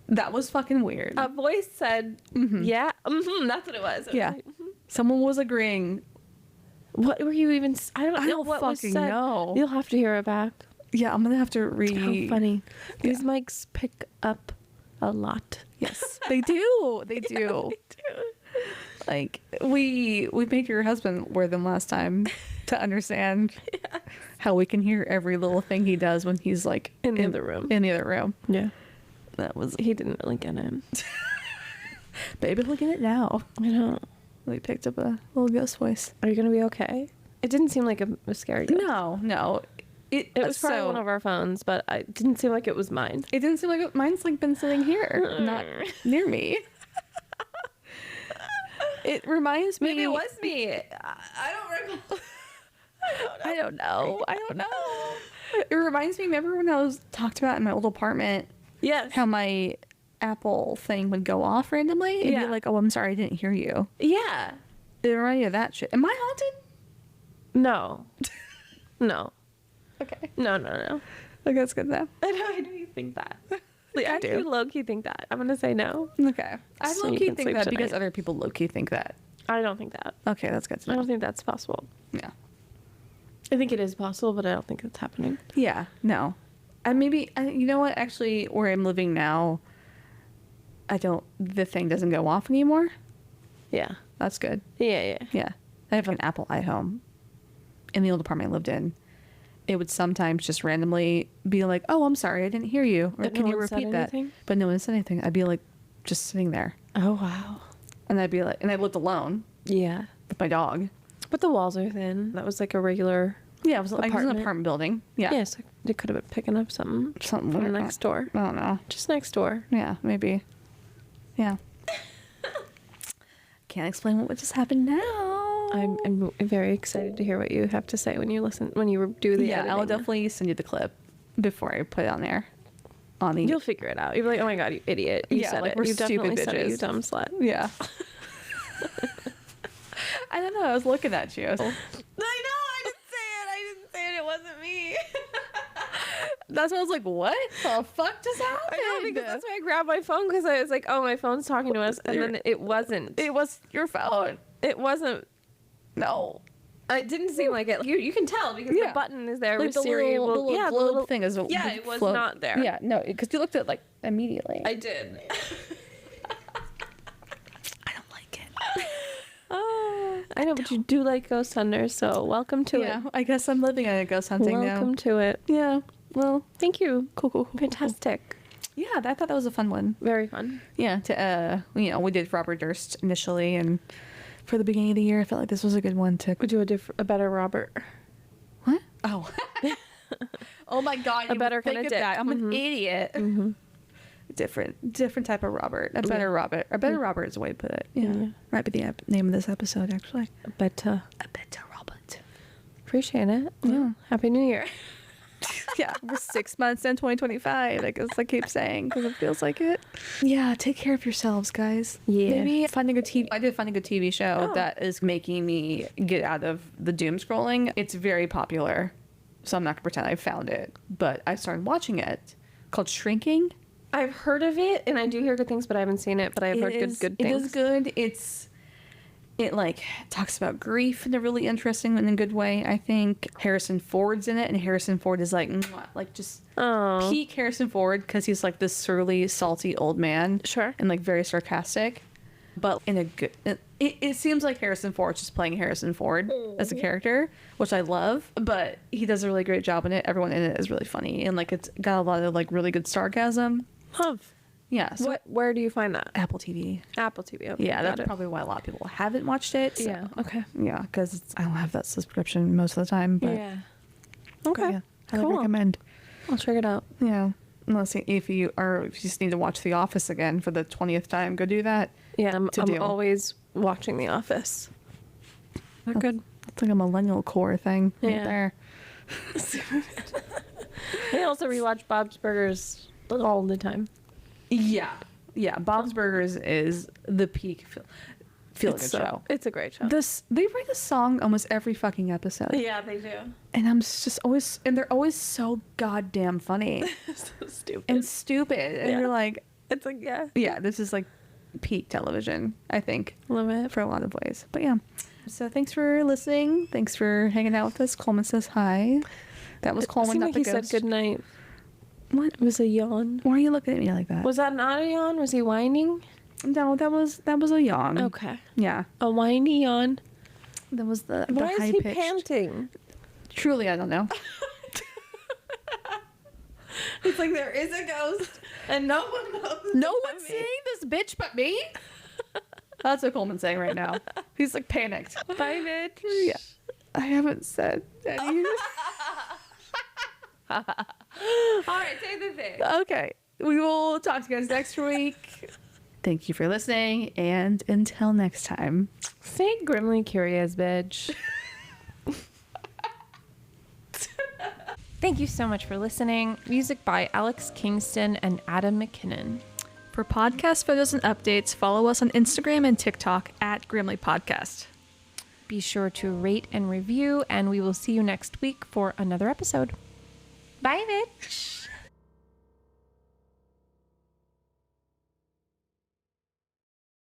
That was fucking weird. A voice said, "Yeah, that's what it was." It was Yeah. like, Someone was agreeing. What were you even? I don't know don't what was fucking said. know. You'll have to hear it back. Yeah, I'm gonna have to How funny. These mics pick up a lot. Yes, they do. They do. Like we made your husband wear them last time to understand how we can hear every little thing he does when he's like In the other room. In the other room. Yeah. That was. He didn't really get it. Maybe he'll get it now. I know. We picked up a little ghost voice. Are you gonna be okay? It didn't seem like a scary ghost. No. It was probably one of our phones, but it didn't seem like it was mine. It didn't seem like it. Mine's like been sitting here, not near me. It reminds me. Maybe it was me. I don't recall. I don't know. It reminds me. Remember when I was talked about in my old apartment? Yes. How my Apple thing would go off randomly and Yeah. be like, "Oh, I'm sorry, I didn't hear you." Yeah. It reminded me of that shit. Am I haunted? No. No. Okay. No. Okay, that's good though. I know you think that. Like, I I do. do low-key think that. I'm gonna say no. Okay. I So low you key can think sleep that because tonight. other people low key think that. I don't think that. Okay, that's good to I know. don't think that's possible. Yeah. I think it is possible, but I don't think it's happening. Yeah. No. And maybe you know what? Actually, where I'm living now, the thing doesn't go off anymore. Yeah. That's good. Yeah. Yeah. I have an Apple iHome. In the old apartment I lived in, it would sometimes just randomly be like, "Oh, I'm sorry, I didn't hear you." Or But can no you one said repeat that? anything? But no one said anything. I'd be like, just sitting there. Oh wow. And I'd be like, and I lived alone Yeah. with my dog. But the walls are thin. That was like a regular. Yeah, it was like an Apartment? apartment building. Yeah. Yeah. So they could have been picking up something Something from weird. next door. I don't know. Just next door. Yeah, maybe. Yeah. Can't explain what just happened now. I'm very excited to hear what you have to say when you do the Yeah, I'll editing. definitely send you the clip before I put it on there. On the You'll figure it out. You'll be like, oh my god, you idiot. You Yeah, said like it. we're You stupid definitely said it, you bitches. dumb slut. Yeah. I don't know. I was looking at you. I know. I didn't say it. It wasn't me. That's why I was like, what the fuck just happened? I know, because that's why I grabbed my phone, because I was like, oh, my phone's talking to us. And then it wasn't. It was your phone. It wasn't. No. It didn't seem like it. You can tell because Yeah. the button is there Like with the Siri. little, the little globe thing is Yeah, it was not there. Yeah, no, because you looked at it like immediately. I did. I don't like it. Oh, I know, but you do like ghost hunters, so welcome to Yeah, it. I guess I'm living at a ghost hunting Welcome now. to it. Yeah. Well, Thank you. cool. Fantastic. Yeah, I thought that was a fun one. Very fun. Yeah, we did Robert Durst initially, and for the beginning of the year, I felt like this was a good one to. Would do a better Robert. What? Oh. Oh my God! A you better think kinda of dick. that. I'm an idiot. Different type of Robert. A better Robert. A better Robert is the way to put it. Yeah, Yeah. might be the name of this episode actually. A better. A better Robert. Appreciate it. Yeah. Happy New Year. Yeah, we're 6 months in 2025. I guess I keep saying because it feels like it. Yeah, take care of yourselves, guys. Yeah. Maybe finding a TV. I did find a good TV show Oh. that is making me get out of the doom scrolling. It's very popular, so I'm not gonna pretend I found it, but I started watching it. Called Shrinking. I've heard of it, and I do hear good things, but I haven't seen it. But I've heard good It things. is good. It like talks about grief in a really interesting and a good way. I think Harrison Ford's in it, and Harrison Ford is like, mwah, like just peak Harrison Ford, because he's like this surly, salty old man. Sure. And like very sarcastic, but in a good. It seems like Harrison Ford's just playing Harrison Ford as a character, which I love. But he does a really great job in it. Everyone in it is really funny, and like it's got a lot of like really good sarcasm. Love. Yeah. So Where do you find that? Apple TV. Apple TV. Okay, Yeah, got that's it. probably why a lot of people haven't watched it. So. Yeah. Okay. Yeah, because I don't have that subscription most of the time. But Yeah. Okay. yeah, I Cool. recommend. I'll check it out. Yeah, unless if you just need to watch The Office again for the 20th time, go do that. Yeah, I'm do. always watching The Office. They're good. It's like a millennial core thing right Yeah. there. I also rewatch Bob's Burgers all the time. Yeah, yeah. Bob's Burgers is the peak feel good show. It's a great show. They write a song almost every fucking episode. Yeah, they do. And I'm just always, and they're always so goddamn funny So stupid. and stupid. And Yeah. you're like, It's like, yeah. yeah, this is like peak television, I think, Love it. for a lot of ways. But yeah. So thanks for listening. Thanks for hanging out with us. Coleman says hi. That was It Coleman, seemed not like the he ghost. said good night. What? It was a yawn. Why are you looking at me like that? Was that not a yawn? Was he whining? No, that was a yawn. Okay. Yeah. A whiny yawn. That was the Why is high he pitched. panting? Truly, I don't know. It's like there is a ghost and no one knows. No one's seeing this bitch but me. That's what Coleman's saying right now. He's like panicked. Bye, bitch. Yeah. I haven't said any. All right, say the thing. Okay. We will talk to you guys next week. Thank you for listening, and until next time. Say grimly curious, bitch. Thank you so much for listening. Music by Alex Kingston and Adam McKinnon. For podcast photos and updates, follow us on Instagram and TikTok at Grimly Podcast. Be sure to rate and review, and we will see you next week for another episode. Bye, bitch.